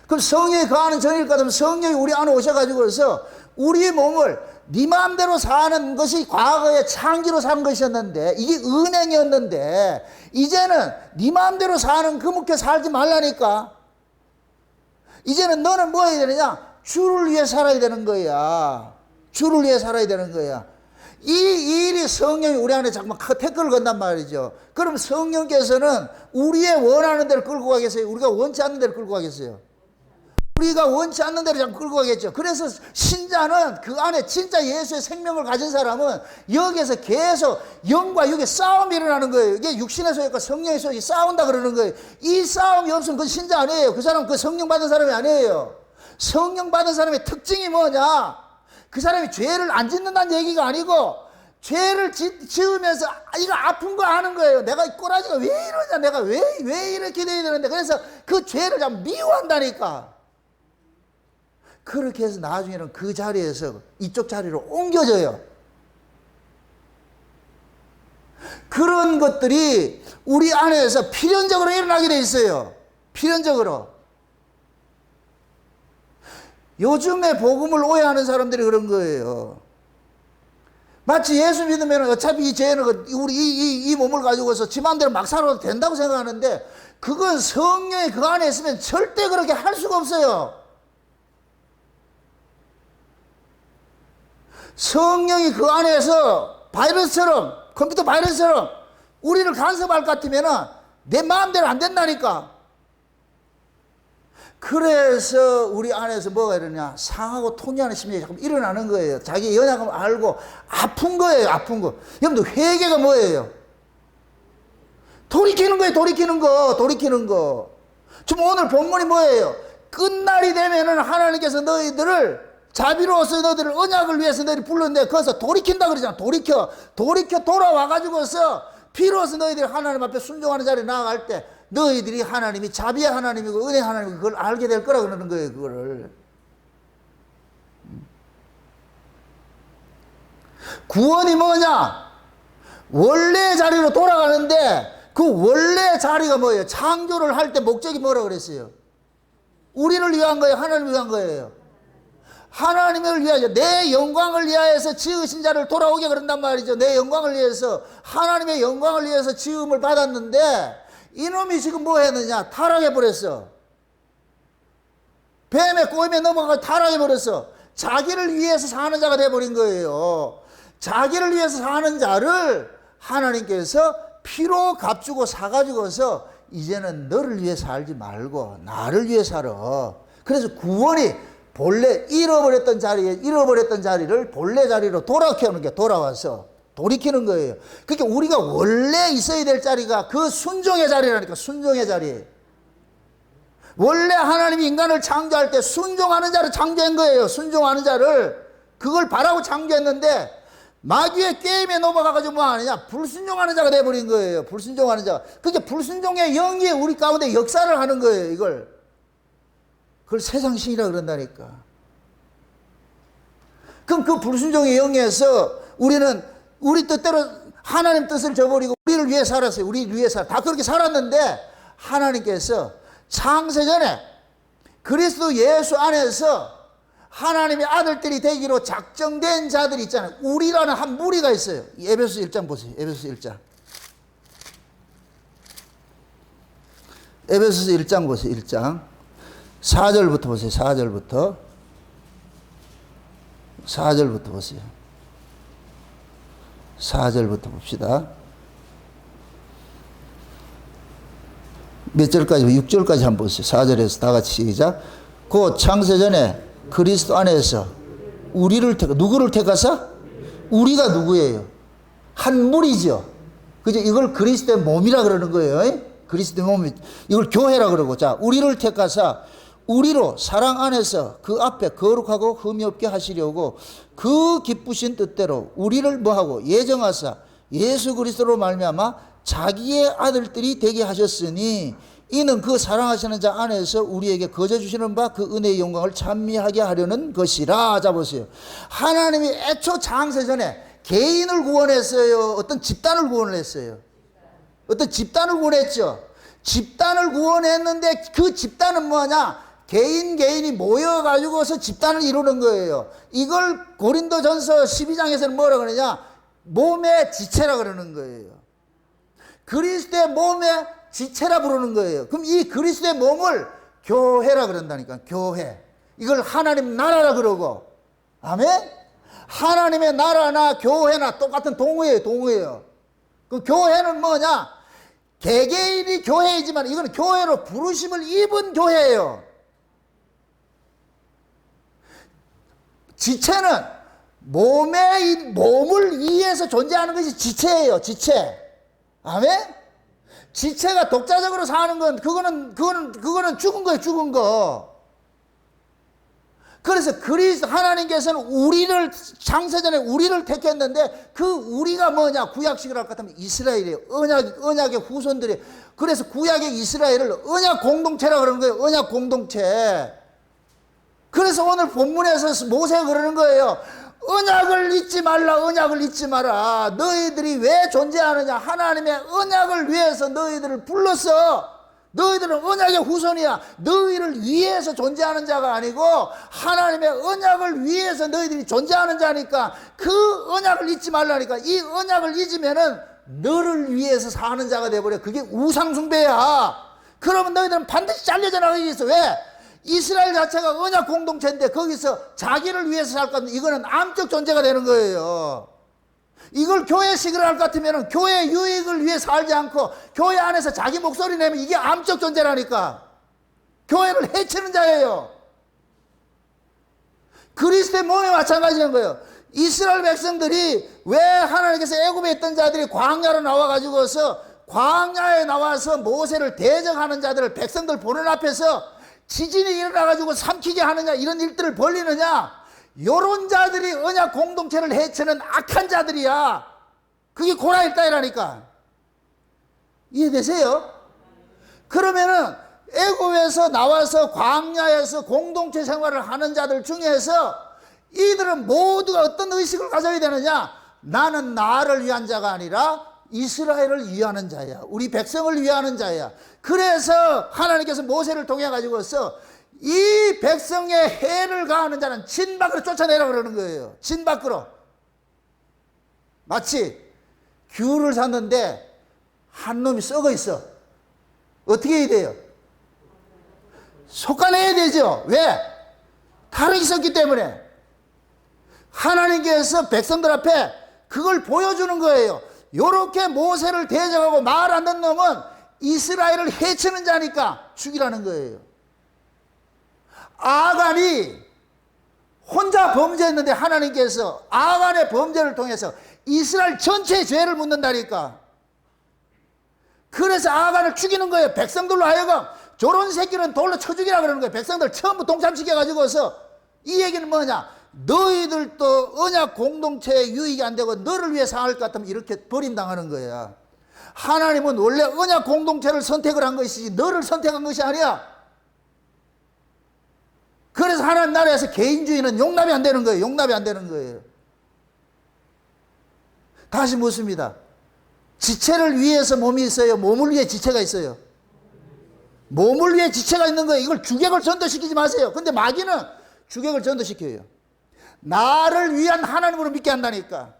그럼 성령이 거하는 전일 것 같으면 성령이 우리 안에 오셔가지고서 우리의 몸을 네 마음대로 사는 것이 과거에 창기로 산 것이었는데 이게 은행이었는데 이제는 네 마음대로 사는 그렇게 살지 말라니까. 이제는 너는 뭐 해야 되느냐? 주를 위해 살아야 되는 거야. 주를 위해 살아야 되는 거야. 이 일이 성령이 우리 안에 자꾸만 태클을 건단 말이죠. 그럼 성령께서는 우리의 원하는 대로 끌고 가겠어요? 우리가 원치 않는 대로 끌고 가겠어요? 우리가 원치 않는 대로 자꾸 끌고 가겠죠. 그래서 신자는 그 안에 진짜 예수의 생명을 가진 사람은 여기에서 계속 영과 육의 싸움이 일어나는 거예요. 이게 육신의 소유과 성령의 소유가 싸운다 그러는 거예요. 이 싸움이 없으면 그 신자 아니에요. 그 사람은 그 성령 받은 사람이 아니에요. 성령 받은 사람의 특징이 뭐냐? 그 사람이 죄를 안 짓는다는 얘기가 아니고 죄를 지으면서 이거 아픈 거 아는 거예요. 내가 이 꼬라지가 왜 이러냐? 내가 왜 이렇게 돼야 되는데? 그래서 그 죄를 좀 미워한다니까. 그렇게 해서 나중에는 그 자리에서 이쪽 자리로 옮겨져요. 그런 것들이 우리 안에서 필연적으로 일어나게 돼 있어요. 필연적으로. 요즘에 복음을 오해하는 사람들이 그런 거예요. 마치 예수 믿으면 어차피 이 죄는 우리 이 몸을 가지고서 지 마음대로 막 살아도 된다고 생각하는데 그건 성령이 그 안에 있으면 절대 그렇게 할 수가 없어요. 성령이 그 안에서 바이러스처럼, 컴퓨터 바이러스처럼 우리를 간섭할 것 같으면 내 마음대로 안 된다니까. 그래서 우리 안에서 뭐가 이러냐? 상하고 통제하는 심리가 자꾸 일어나는 거예요. 자기 연약함을 알고 아픈 거예요. 아픈 거. 여러분들 회개가 뭐예요? 돌이키는 거예요. 돌이키는 거. 지금 오늘 본문이 뭐예요? 끝날이 되면은 하나님께서 너희들을 자비로워서 너희들을 언약을 위해서 너희를 불렀는데 거기서 돌이킨다 그러잖아. 돌이켜 돌아와가지고서 비로소 너희들이 하나님 앞에 순종하는 자리에 나아갈 때 너희들이 하나님이 자비의 하나님이고 은혜 하나님이고 그걸 알게 될 거라 그러는 거예요. 그거를. 구원이 뭐냐? 원래 자리로 돌아가는데 그 원래 자리가 뭐예요? 창조를 할 때 목적이 뭐라 그랬어요? 우리를 위한 거예요? 하나님을 위한 거예요? 하나님을 위하여 내 영광을 위하여서 지으신 자를 돌아오게 그런단 말이죠. 내 영광을 위해서 하나님의 영광을 위해서 지음을 받았는데 이놈이 지금 뭐 했느냐? 타락해 버렸어. 뱀의 꼬임에 넘어가 타락해 버렸어. 자기를 위해서 사는 자가 돼버린 거예요. 자기를 위해서 사는 자를 하나님께서 피로 값주고 사가지고서 이제는 너를 위해 살지 말고 나를 위해 살아. 그래서 구원이 본래 잃어버렸던 자리를 본래 자리로 돌아오는 게 돌아와서 돌이키는 거예요. 그러니까 우리가 원래 있어야 될 자리가 그 순종의 자리라니까. 순종의 자리. 원래 하나님이 인간을 창조할 때 순종하는 자를 창조한 거예요. 순종하는 자를. 그걸 바라고 창조했는데 마귀의 게임에 넘어가가지고 뭐 하느냐? 불순종하는 자가 돼버린 거예요. 불순종하는 자. 그게 불순종의 영이 우리 가운데 역사를 하는 거예요. 이걸. 그걸 세상신이라 그런다니까. 그럼 그 불순종의 영에서 우리는 우리 뜻대로 하나님 뜻을 저버리고 우리를 위해 살았어요. 우리를 위해 다 그렇게 살았는데 하나님께서 창세전에 그리스도 예수 안에서 하나님의 아들들이 되기로 작정된 자들이 있잖아요. 우리라는 한 무리가 있어요. 에베소서 1장 보세요. 에베소서 1장. 에베소서 1장 보세요. 1장. 4절부터 보세요. 4절부터. 4절부터 보세요. 4절부터 봅시다. 몇 절까지? 6절까지 한번 보세요. 4절에서 다 같이 시작. 곧 창세전에 그리스도 안에서 우리를 누구를 택하사? 우리가 누구예요? 한 무리죠. 그죠? 이걸 그리스도의 몸이라 그러는 거예요. 그리스도의 몸이. 이걸 교회라 그러고. 자, 우리를 택하사 우리로 사랑 안에서 그 앞에 거룩하고 흠이 없게 하시려고 그 기쁘신 뜻대로 우리를 뭐하고 예정하사 예수 그리스도로 말미암아 자기의 아들들이 되게 하셨으니 이는 그 사랑하시는 자 안에서 우리에게 거저 주시는 바 그 은혜의 영광을 찬미하게 하려는 것이라. 자 보세요. 하나님이 애초 창세전에 개인을 구원했어요? 어떤 집단을 구원을 했어요? 어떤 집단을 구원했죠? 집단을 구원했는데 그 집단은 뭐냐? 개인이 모여가지고서 집단을 이루는 거예요. 이걸 고린도전서 12장에서는 뭐라 그러냐? 몸의 지체라 그러는 거예요. 그리스도의 몸의 지체라 부르는 거예요. 그럼 이 그리스도의 몸을 교회라 그런다니까. 교회. 이걸 하나님 나라라 그러고. 아멘? 하나님의 나라나 교회나 똑같은 동의예요. 동의예요. 그 교회는 뭐냐? 개개인이 교회이지만 이건 교회로 부르심을 입은 교회예요. 지체는 몸을 위해서 존재하는 것이 지체예요. 지체. 아멘? 지체가 독자적으로 사는 건 그거는 죽은 거예요. 죽은 거. 그래서 하나님께서는 우리를 창세전에 우리를 택했는데 그 우리가 뭐냐? 구약식으로 할 것 같으면 이스라엘이에요. 언약의 후손들이. 그래서 구약의 이스라엘을 언약 공동체라고 그러는 거예요. 언약 공동체. 그래서 오늘 본문에서 모세가 그러는 거예요. 언약을 잊지 말라. 언약을 잊지 마라. 너희들이 왜 존재하느냐? 하나님의 언약을 위해서 너희들을 불렀어. 너희들은 언약의 후손이야. 너희를 위해서 존재하는 자가 아니고 하나님의 언약을 위해서 너희들이 존재하는 자니까 그 언약을 잊지 말라니까. 이 언약을 잊으면은 너를 위해서 사는 자가 돼버려. 그게 우상숭배야. 그러면 너희들은 반드시 잘려져 나가겠어. 왜? 이스라엘 자체가 언약 공동체인데 거기서 자기를 위해서 살 것 같으면 이거는 암적 존재가 되는 거예요. 이걸 교회식으로 할 것 같으면 교회 유익을 위해 살지 않고 교회 안에서 자기 목소리 내면 이게 암적 존재라니까. 교회를 해치는 자예요. 그리스도의 몸에 마찬가지인 거예요. 이스라엘 백성들이 왜 하나님께서 애굽에 있던 자들이 광야로 나와가지고서 광야에 나와서 모세를 대적하는 자들을 백성들 보는 앞에서 지진이 일어나가지고 삼키게 하느냐 이런 일들을 벌리느냐. 요런 자들이 언약 공동체를 해치는 악한 자들이야. 그게 고라일 따위라니까. 이해되세요? 그러면은 애굽에서 나와서 광야에서 공동체 생활을 하는 자들 중에서 이들은 모두가 어떤 의식을 가져야 되느냐? 나는 나를 위한 자가 아니라 이스라엘을 위하는 자야. 우리 백성을 위하는 자야. 그래서 하나님께서 모세를 통해 가지고서 이 백성의 해를 가하는 자는 진 밖으로 쫓아내라 그러는 거예요. 진 밖으로. 마치 귤을 샀는데 한 놈이 썩어 있어. 어떻게 해야 돼요? 솎아내야 되죠. 왜? 다른 있었기 때문에. 하나님께서 백성들 앞에 그걸 보여주는 거예요. 요렇게 모세를 대적하고 말 안 듣는 놈은 이스라엘을 해치는 자니까 죽이라는 거예요. 아간이 혼자 범죄했는데 하나님께서 아간의 범죄를 통해서 이스라엘 전체의 죄를 묻는다니까. 그래서 아간을 죽이는 거예요. 백성들로 하여금 저런 새끼는 돌로 쳐 죽이라 그러는 거예요. 백성들 전부 동참시켜가지고서. 이 얘기는 뭐냐? 너희들도 언약 공동체에 유익이 안 되고 너를 위해 상할 것 같으면 이렇게 버림당하는 거야. 하나님은 원래 언약 공동체를 선택을 한 것이지 너를 선택한 것이 아니야. 그래서 하나님 나라에서 개인주의는 용납이 안 되는 거예요. 용납이 안 되는 거예요. 다시 묻습니다. 지체를 위해서 몸이 있어요? 몸을 위해 지체가 있어요? 몸을 위해 지체가 있는 거예요. 이걸 주객을 전도시키지 마세요. 근데 마귀는 주객을 전도시켜요. 나를 위한 하나님으로 믿게 한다니까.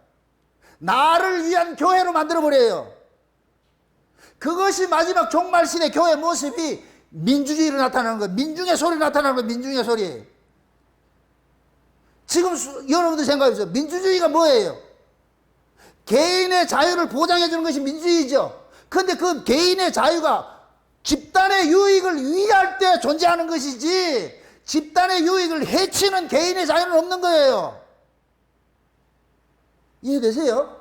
나를 위한 교회로 만들어버려요. 그것이 마지막 종말신의 교회 모습이 민주주의로 나타나는 거예요. 민중의 소리 나타나는 거예요. 민중의 소리. 지금 여러분들 생각해보세요. 민주주의가 뭐예요? 개인의 자유를 보장해 주는 것이 민주주의죠. 그런데 그 개인의 자유가 집단의 유익을 위할 때 존재하는 것이지 집단의 유익을 해치는 개인의 자유는 없는 거예요. 이해되세요?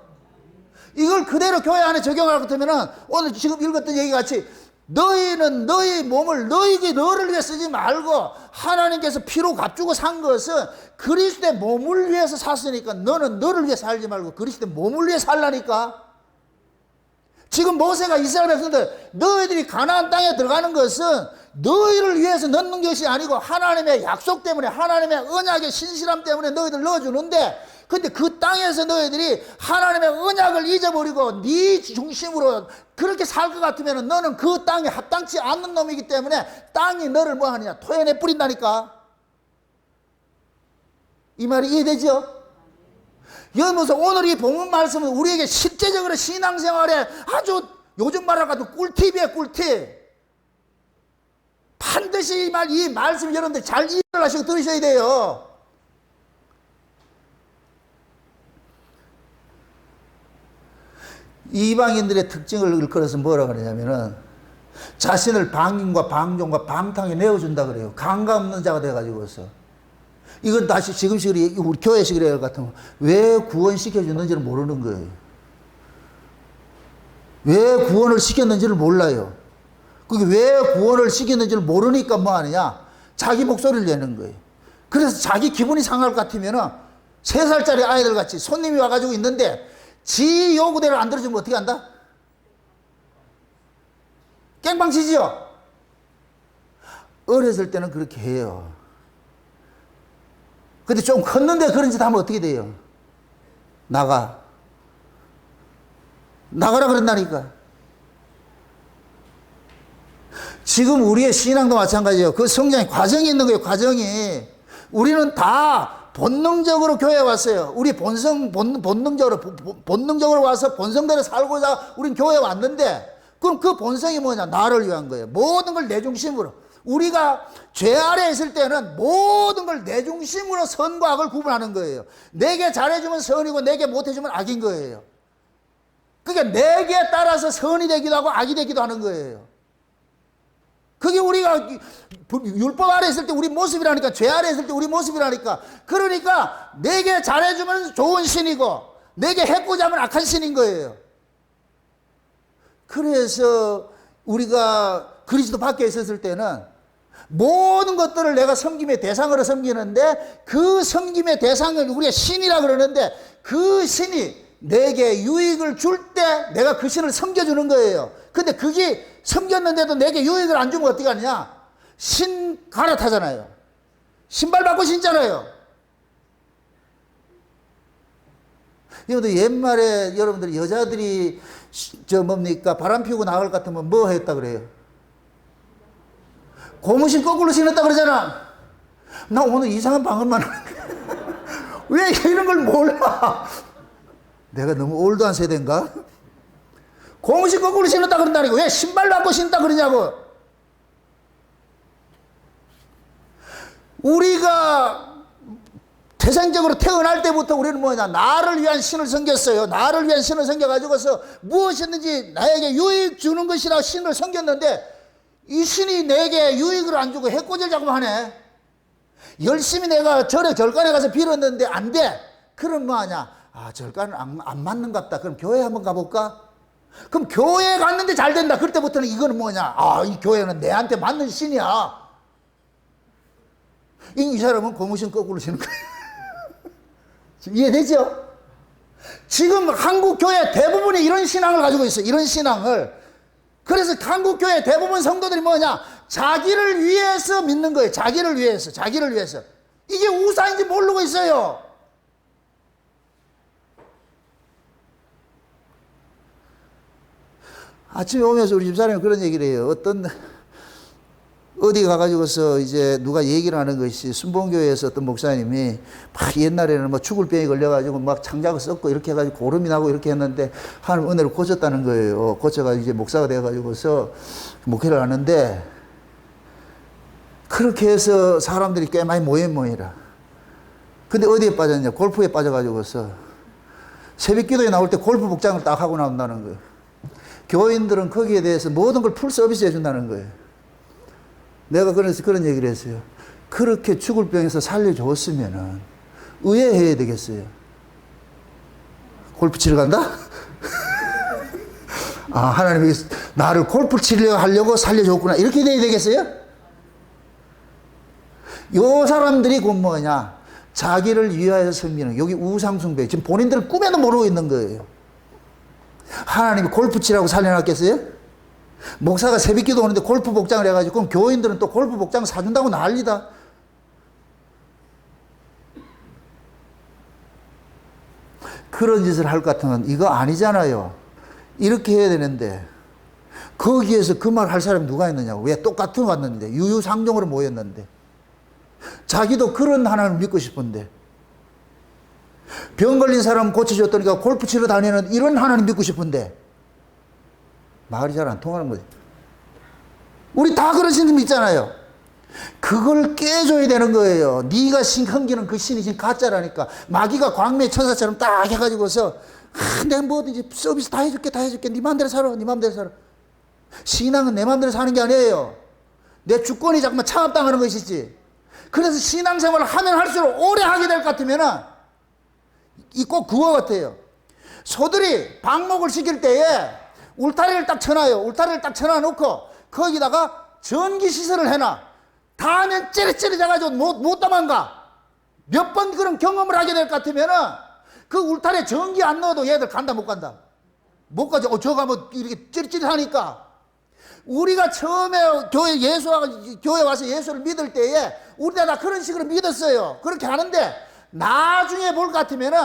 이걸 그대로 교회 안에 적용할 것 같으면 오늘 지금 읽었던 얘기 같이 너희는 너희 몸을 너를 위해 쓰지 말고 하나님께서 피로 값주고 산 것은 그리스도의 몸을 위해서 샀으니까 너는 너를 위해 살지 말고 그리스도의 몸을 위해 살라니까. 지금 모세가 이스라엘 백성들 너희들이 가나안 땅에 들어가는 것은 너희를 위해서 넣는 것이 아니고 하나님의 약속 때문에 하나님의 언약의 신실함 때문에 너희들 넣어주는데 근데 그 땅에서 너희들이 하나님의 언약을 잊어버리고 네 중심으로 그렇게 살 것 같으면 너는 그 땅에 합당치 않는 놈이기 때문에 땅이 너를 뭐 하느냐 토해내 뿌린다니까. 이 말이 이해되죠? 여러분 오늘 이 본문 말씀은 우리에게 실제적으로 신앙생활에 아주 요즘 말을 가지고 꿀팁이에요. 꿀팁. 반드시 이 말씀 여러분들 잘 이해를 하시고 들으셔야 돼요. 이방인들의 특징을 일컬어서 뭐라 그러냐면은 자신을 방임과 방종과 방탕에 내어준다 그래요. 감각 없는 자가 돼가지고서. 이건 다시 지금식으로 우리 교회식으로 같으면 왜 구원시켜주는지를 모르는 거예요. 왜 구원을 시켰는지를 몰라요. 그게 왜 구원을 시켰는지를 모르니까 뭐 하느냐? 자기 목소리를 내는 거예요. 그래서 자기 기분이 상할 것 같으면은 3살짜리 아이들 같이 손님이 와가지고 있는데 지 요구대로 안 들어주면 어떻게 한다? 깽방치지요? 어렸을 때는 그렇게 해요. 근데 좀 컸는데 그런 짓 하면 어떻게 돼요? 나가라 그런다니까. 지금 우리의 신앙도 마찬가지예요. 그 성장의 과정이 있는 거예요. 과정이. 우리는 다 본능적으로 교회에 왔어요. 우리 본능적으로 와서 본성대로 살고자 우린 교회에 왔는데 그럼 그 본성이 뭐냐? 나를 위한 거예요. 모든 걸 내 중심으로. 우리가 죄 아래에 있을 때는 모든 걸 내 중심으로 선과 악을 구분하는 거예요. 내게 잘해주면 선이고 내게 못해주면 악인 거예요. 그러니까 내게 따라서 선이 되기도 하고 악이 되기도 하는 거예요. 그게 우리가 율법 아래 있을 때 우리 모습이라니까. 죄 아래 있을 때 우리 모습이라니까. 그러니까 내게 잘해주면 좋은 신이고 내게 해코지 하면 악한 신인 거예요. 그래서 우리가 그리스도 밖에 있었을 때는 모든 것들을 내가 섬김의 대상으로 섬기는데 그 섬김의 대상을 우리가 신이라 그러는데 그 신이 내게 유익을 줄 때 내가 그 신을 섬겨주는 거예요. 근데 그게 섬겼는데도 내게 유익을 안 주면 어떻게 하느냐? 신 갈아타잖아요. 신발 바꿔 신잖아요. 여러분들 옛말에 여러분들 여자들이 뭡니까? 바람 피우고 나갈 것 같으면 뭐 했다 그래요? 고무신 거꾸로 신었다 그러잖아. 나 오늘 이상한 방언만 왜 이런 걸 몰라? 내가 너무 올드한 세대인가? 고무신 거꾸로 신었다 그런다니까. 왜 신발 바꿔 신었다 그러냐고. 우리가 태생적으로 태어날 때부터 우리는 뭐냐? 나를 위한 신을 섬겼어요. 나를 위한 신을 섬겨가지고서 무엇이든지 나에게 유익 주는 것이라 신을 섬겼는데 이 신이 내게 유익을 안 주고 해코지를 자꾸 하네. 열심히 내가 절간에 가서 빌었는데 안 돼. 그럼 뭐하냐? 아, 절간은 안 맞는갑다. 그럼 교회 한번 가볼까? 그럼 교회 갔는데 잘 된다. 그때부터는 이거는 뭐냐? 아, 이 교회는 내한테 맞는 신이야. 이 사람은 고무신 거꾸로 신는 거예요. 지금 이해되죠? 지금 한국 교회 대부분이 이런 신앙을 가지고 있어요. 이런 신앙을. 그래서 한국 교회 대부분 성도들이 뭐냐? 자기를 위해서 믿는 거예요. 자기를 위해서. 자기를 위해서. 이게 우상인지 모르고 있어요. 아침에 오면서 우리 집사람이 그런 얘기를 해요. 어디 가가지고서 이제 누가 얘기를 하는 것이 순봉교회에서 어떤 목사님이 막 옛날에는 뭐 죽을 병에 걸려가지고 막 창자가 썩고 이렇게 해가지고 고름이 나고 이렇게 했는데 하나님 은혜로 고쳤다는 거예요. 고쳐가지고 이제 목사가 돼가지고서 목회를 하는데 그렇게 해서 사람들이 꽤 많이 모이라. 근데 어디에 빠졌냐? 골프에 빠져가지고서 새벽 기도에 나올 때 골프 복장을 딱 하고 나온다는 거예요. 교인들은 거기에 대해서 모든 걸 풀 서비스 해준다는 거예요. 내가 그래서 그런 얘기를 했어요. 그렇게 죽을 병에서 살려줬으면은 의외해야 되겠어요. 골프 치러 간다? 아, 하나님이 나를 골프 치려 하려고 살려줬구나. 이렇게 돼야 되겠어요? 요 사람들이 곧 뭐냐? 자기를 위하여 섬기는, 여기 우상숭배. 지금 본인들은 꿈에도 모르고 있는 거예요. 하나님이 골프 치라고 살려놨겠어요? 목사가 새벽 기도 오는데 골프 복장을 해가지고 그럼 교인들은 또 골프 복장 사준다고 난리다. 그런 짓을 할 것 같으면 이거 아니잖아요. 이렇게 해야 되는데 거기에서 그 말 할 사람이 누가 있느냐고. 왜 똑같은 거 왔는데 유유상종으로 모였는데 자기도 그런 하나님을 믿고 싶은데 병 걸린 사람 고쳐줬더니까 골프 치러 다니는 이런 하나님 믿고 싶은데 말이 잘 안 통하는 거지. 우리 다 그런 신이 있잖아요. 그걸 깨줘야 되는 거예요. 네가 섬기는 그 신이 지금 가짜라니까. 마귀가 광명의 천사처럼 딱 해가지고서 내가 뭐든지 서비스 다 해줄게 네 마음대로 살아. 네 마음대로 살아. 신앙은 내 마음대로 사는 게 아니에요. 내 주권이 자꾸만 차압당하는 것이지. 그래서 신앙생활을 하면 할수록 오래 하게 될 것 같으면은 이 꼭 그거 같아요. 소들이 방목을 시킬 때에 울타리를 딱 쳐놔요. 울타리를 딱 쳐놔놓고 거기다가 전기 시설을 해놔. 다 하면 찌릿찌릿해가지고 못 도망가. 몇 번 그런 경험을 하게 될 것 같으면은 그 울타리에 전기 안 넣어도 얘들 간다 못 간다. 못 가죠. 저가 뭐 이렇게 찌릿찌릿하니까. 우리가 처음에 교회 와서 예수를 믿을 때에 우리가 다 그런 식으로 믿었어요. 그렇게 하는데 나중에 볼 것 같으면은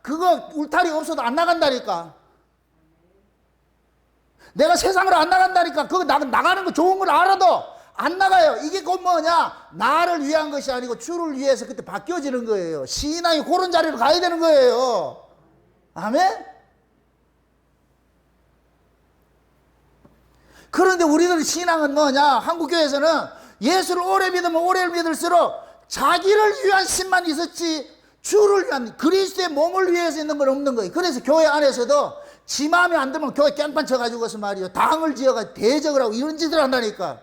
그거 울타리 없어도 안 나간다니까. 내가 세상으로 안 나간다니까. 그거 나가는 거 좋은 걸 알아도 안 나가요. 이게 곧 뭐냐? 나를 위한 것이 아니고 주를 위해서 그때 바뀌어지는 거예요. 신앙이 그런 자리로 가야 되는 거예요. 아멘? 그런데 우리들 신앙은 뭐냐? 한국교회에서는 예수를 오래 믿으면 오래 믿을수록 자기를 위한 신만 있었지 주를 위한 그리스도의 몸을 위해서 있는 건 없는 거예요. 그래서 교회 안에서도 지 마음에 안 들면 교회 깽판 쳐가지고서 말이요. 당을 지어가지고 대적을 하고 이런 짓을 한다니까.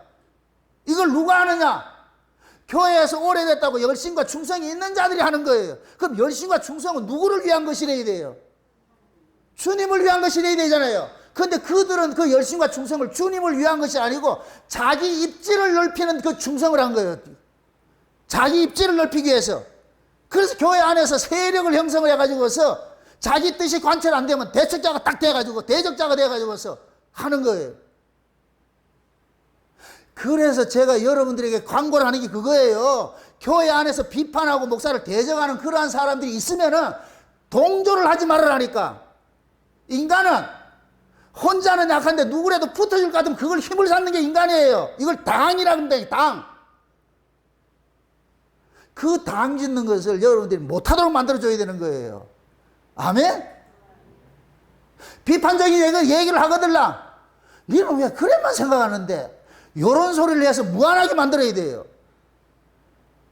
이걸 누가 하느냐? 교회에서 오래됐다고 열심과 충성이 있는 자들이 하는 거예요. 그럼 열심과 충성은 누구를 위한 것이래야 돼요? 주님을 위한 것이래야 되잖아요. 그런데 그들은 그 열심과 충성을 주님을 위한 것이 아니고 자기 입지를 넓히는 그 충성을 한 거예요. 자기 입지를 넓히기 위해서. 그래서 교회 안에서 세력을 형성을 해가지고서 자기 뜻이 관철 안 되면 대척자가 딱 돼가지고 대적자가 돼가지고서 하는 거예요. 그래서 제가 여러분들에게 광고를 하는 게 그거예요. 교회 안에서 비판하고 목사를 대적하는 그러한 사람들이 있으면은 동조를 하지 말으라니까. 인간은 혼자는 약한데 누구라도 붙어줄 것 같으면 그걸 힘을 쌓는 게 인간이에요. 이걸 당이라고 합니다. 당. 그 당 짓는 것을 여러분들이 못하도록 만들어줘야 되는 거예요. 아멘? 비판적인 얘기를 하거들라. 너는 왜 그래만 생각하는데? 이런 소리를 해서 무한하게 만들어야 돼요.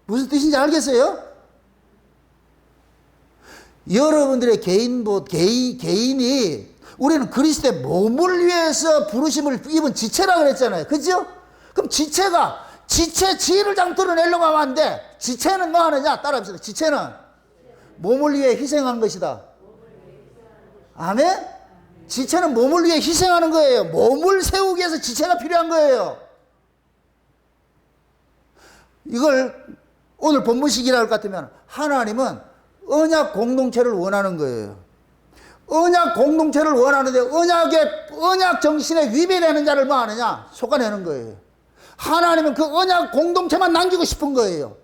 무슨 뜻인지 알겠어요? 여러분들의 개인이 우리는 그리스도의 몸을 위해서 부르심을 입은 지체라 그랬잖아요. 그죠? 그럼 지혜를 장 드러내려고 하면 안 돼. 지체는 뭐 하느냐? 따라합시다. 지체는 몸을 위해 희생하는 것이다. 아멘? 지체는 몸을 위해 희생하는 거예요. 몸을 세우기 위해서 지체가 필요한 거예요. 이걸 오늘 본문식이라 할 것 같으면 하나님은 언약 공동체를 원하는 거예요. 언약 공동체를 원하는데 언약 정신에 위배되는 자를 뭐 하느냐? 솎아내는 거예요. 하나님은 그 언약 공동체만 남기고 싶은 거예요.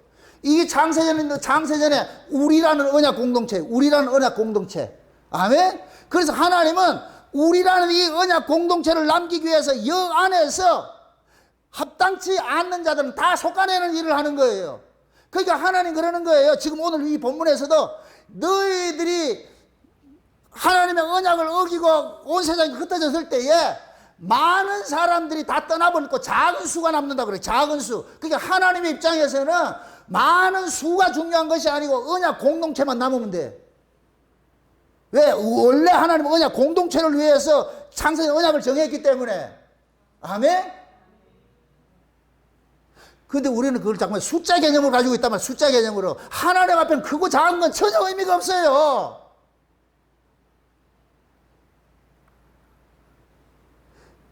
이게 장세전에 우리라는 언약 공동체. 아멘? 그래서 하나님은 우리라는 이 언약 공동체를 남기기 위해서 이 안에서 합당치 않는 자들은 다 솎아내는 일을 하는 거예요. 그러니까 하나님 그러는 거예요. 지금 오늘 이 본문에서도 너희들이 하나님의 언약을 어기고 온 세상이 흩어졌을 때에 많은 사람들이 다 떠나버리고 작은 수가 남는다 그래요. 작은 수. 그러니까 하나님의 입장에서는 많은 수가 중요한 것이 아니고 언약 공동체만 남으면 돼. 왜? 원래 하나님은 언약 공동체를 위해서 창세의 언약을 정했기 때문에. 아멘? 근데 우리는 그걸 잠깐 숫자 개념으로 가지고 있단 말이야. 숫자 개념으로. 하나님 앞에는 크고 작은 건 전혀 의미가 없어요.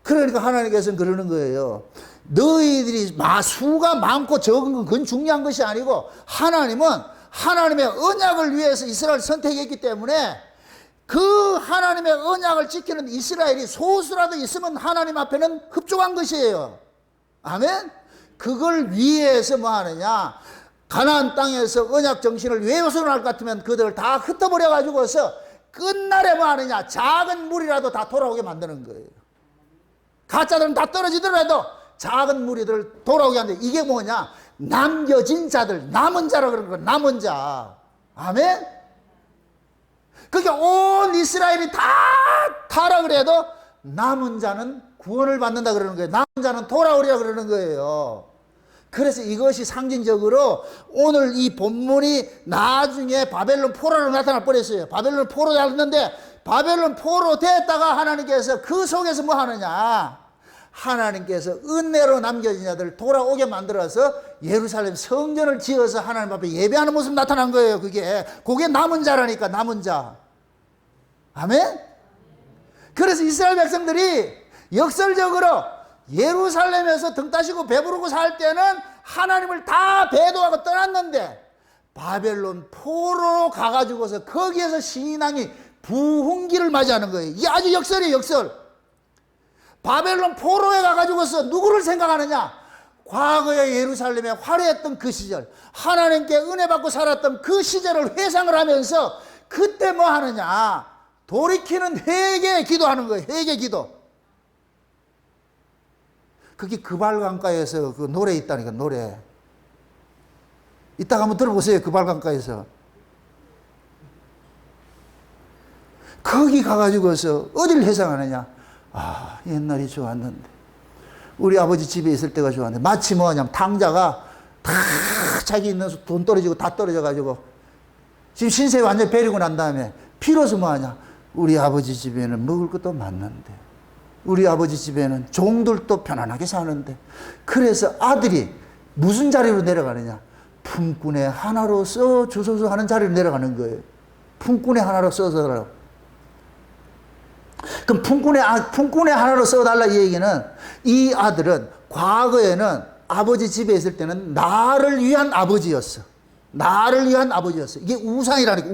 그러니까 하나님께서는 그러는 거예요. 너희들이 수가 많고 적은 건 그건 중요한 것이 아니고 하나님은 하나님의 언약을 위해서 이스라엘을 선택했기 때문에 그 하나님의 언약을 지키는 이스라엘이 소수라도 있으면 하나님 앞에는 흡족한 것이에요. 아멘? 그걸 위해서 뭐 하느냐? 가나안 땅에서 언약 정신을 외워서는 할 것 같으면 그들을 다 흩어버려 가지고서 끝날에 뭐 하느냐? 작은 무리라도 다 돌아오게 만드는 거예요. 가짜들은 다 떨어지더라도 작은 무리들을 돌아오게 하는데 이게 뭐냐? 남겨진 자들, 남은 자라 그러는 거예요. 남은 자. 아멘? 그러니까 온 이스라엘이 다 타락을 해도 남은 자는 구원을 받는다 그러는 거예요. 남은 자는 돌아오리라 그러는 거예요. 그래서 이것이 상징적으로 오늘 이 본문이 나중에 바벨론 포로로 나타날 뻔했어요. 바벨론 포로 됐는데 바벨론 포로 됐다가 하나님께서 그 속에서 뭐 하느냐? 하나님께서 은혜로 남겨진 자들 돌아오게 만들어서 예루살렘 성전을 지어서 하나님 앞에 예배하는 모습 나타난 거예요. 그게 남은 자라니까. 남은 자. 아멘? 그래서 이스라엘 백성들이 역설적으로 예루살렘에서 등 따시고 배부르고 살 때는 하나님을 다 배도하고 떠났는데 바벨론 포로로 가가지고서 거기에서 신앙이 부흥기를 맞이하는 거예요. 이게 아주 역설이에요. 역설. 바벨론 포로에 가가지고서 누구를 생각하느냐? 과거에 예루살렘에 화려했던 그 시절, 하나님께 은혜 받고 살았던 그 시절을 회상을 하면서 그때 뭐 하느냐? 돌이키는 회개 기도하는 거예요. 회개 기도. 그게 그발강가에서 그 노래 있다니까. 노래 이따가 한번 들어보세요. 그발강가에서 거기 가가지고서 어디를 회상하느냐? 아, 옛날이 좋았는데 우리 아버지 집에 있을 때가 좋았는데 마치 뭐냐면 탕자가 다 자기 있는 돈 떨어지고 다 떨어져가지고 지금 신세 완전히 베리고 난 다음에 비로소 뭐하냐? 우리 아버지 집에는 먹을 것도 많는데 우리 아버지 집에는 종들도 편안하게 사는데 그래서 아들이 무슨 자리로 내려가느냐? 품꾼의 하나로 써 주소서 하는 자리로 내려가는 거예요. 품꾼의 하나로 써서. 그럼 품꾼의 하나로 써달라 이 얘기는 이 아들은 과거에는 아버지 집에 있을 때는 나를 위한 아버지였어. 나를 위한 아버지였어. 이게 우상이라니까.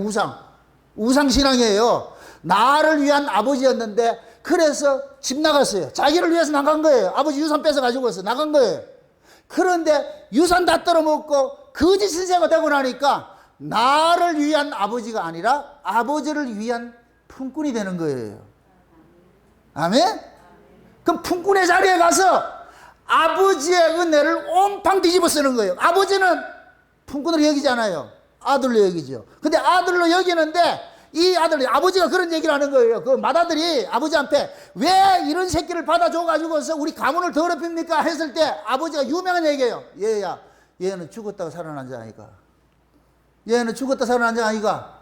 우상신앙이에요. 나를 위한 아버지였는데 그래서 집 나갔어요. 자기를 위해서 나간 거예요. 아버지 유산 뺏어가지고서 나간 거예요. 그런데 유산 다 떨어먹고 거짓 신세가 되고 나니까 나를 위한 아버지가 아니라 아버지를 위한 품꾼이 되는 거예요. 아멘? 그럼 품꾼의 자리에 가서 아버지의 은혜를 온팡 뒤집어 쓰는 거예요. 아버지는 품꾼으로 여기잖아요. 아들로 여기죠. 근데 아들로 여기는데 이 아들이, 아버지가 그런 얘기를 하는 거예요. 그 맏아들이 아버지한테 왜 이런 새끼를 받아줘가지고서 우리 가문을 더럽힙니까? 했을 때 아버지가 유명한 얘기예요. 얘야, 얘는 죽었다가 살아난 자 아이가. 얘는 죽었다 살아난 자 아이가.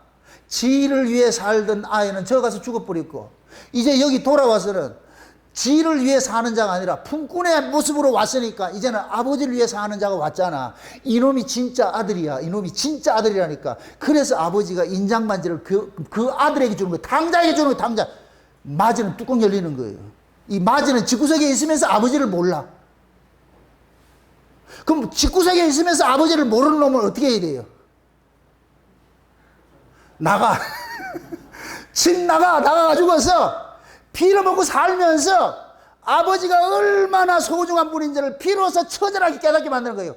지를 위해 살던 아이는 저 가서 죽어버렸고, 이제 여기 돌아와서는 지를 위해 사는 자가 아니라 품꾼의 모습으로 왔으니까 이제는 아버지를 위해 사는 자가 왔잖아. 이놈이 진짜 아들이야. 이놈이 진짜 아들이라니까. 그래서 아버지가 인장반지를 그 아들에게 주는 거예요. 당자에게 주는 거예요. 당자. 맞이는 뚜껑 열리는 거예요. 이 맞이는 집구석에 있으면서 아버지를 몰라. 그럼 집구석에 있으면서 아버지를 모르는 놈은 어떻게 해야 돼요? 나가. 집 나가가지고서 피를 먹고 살면서 아버지가 얼마나 소중한 분인지를 비로소 처절하게 깨닫게 만드는 거예요.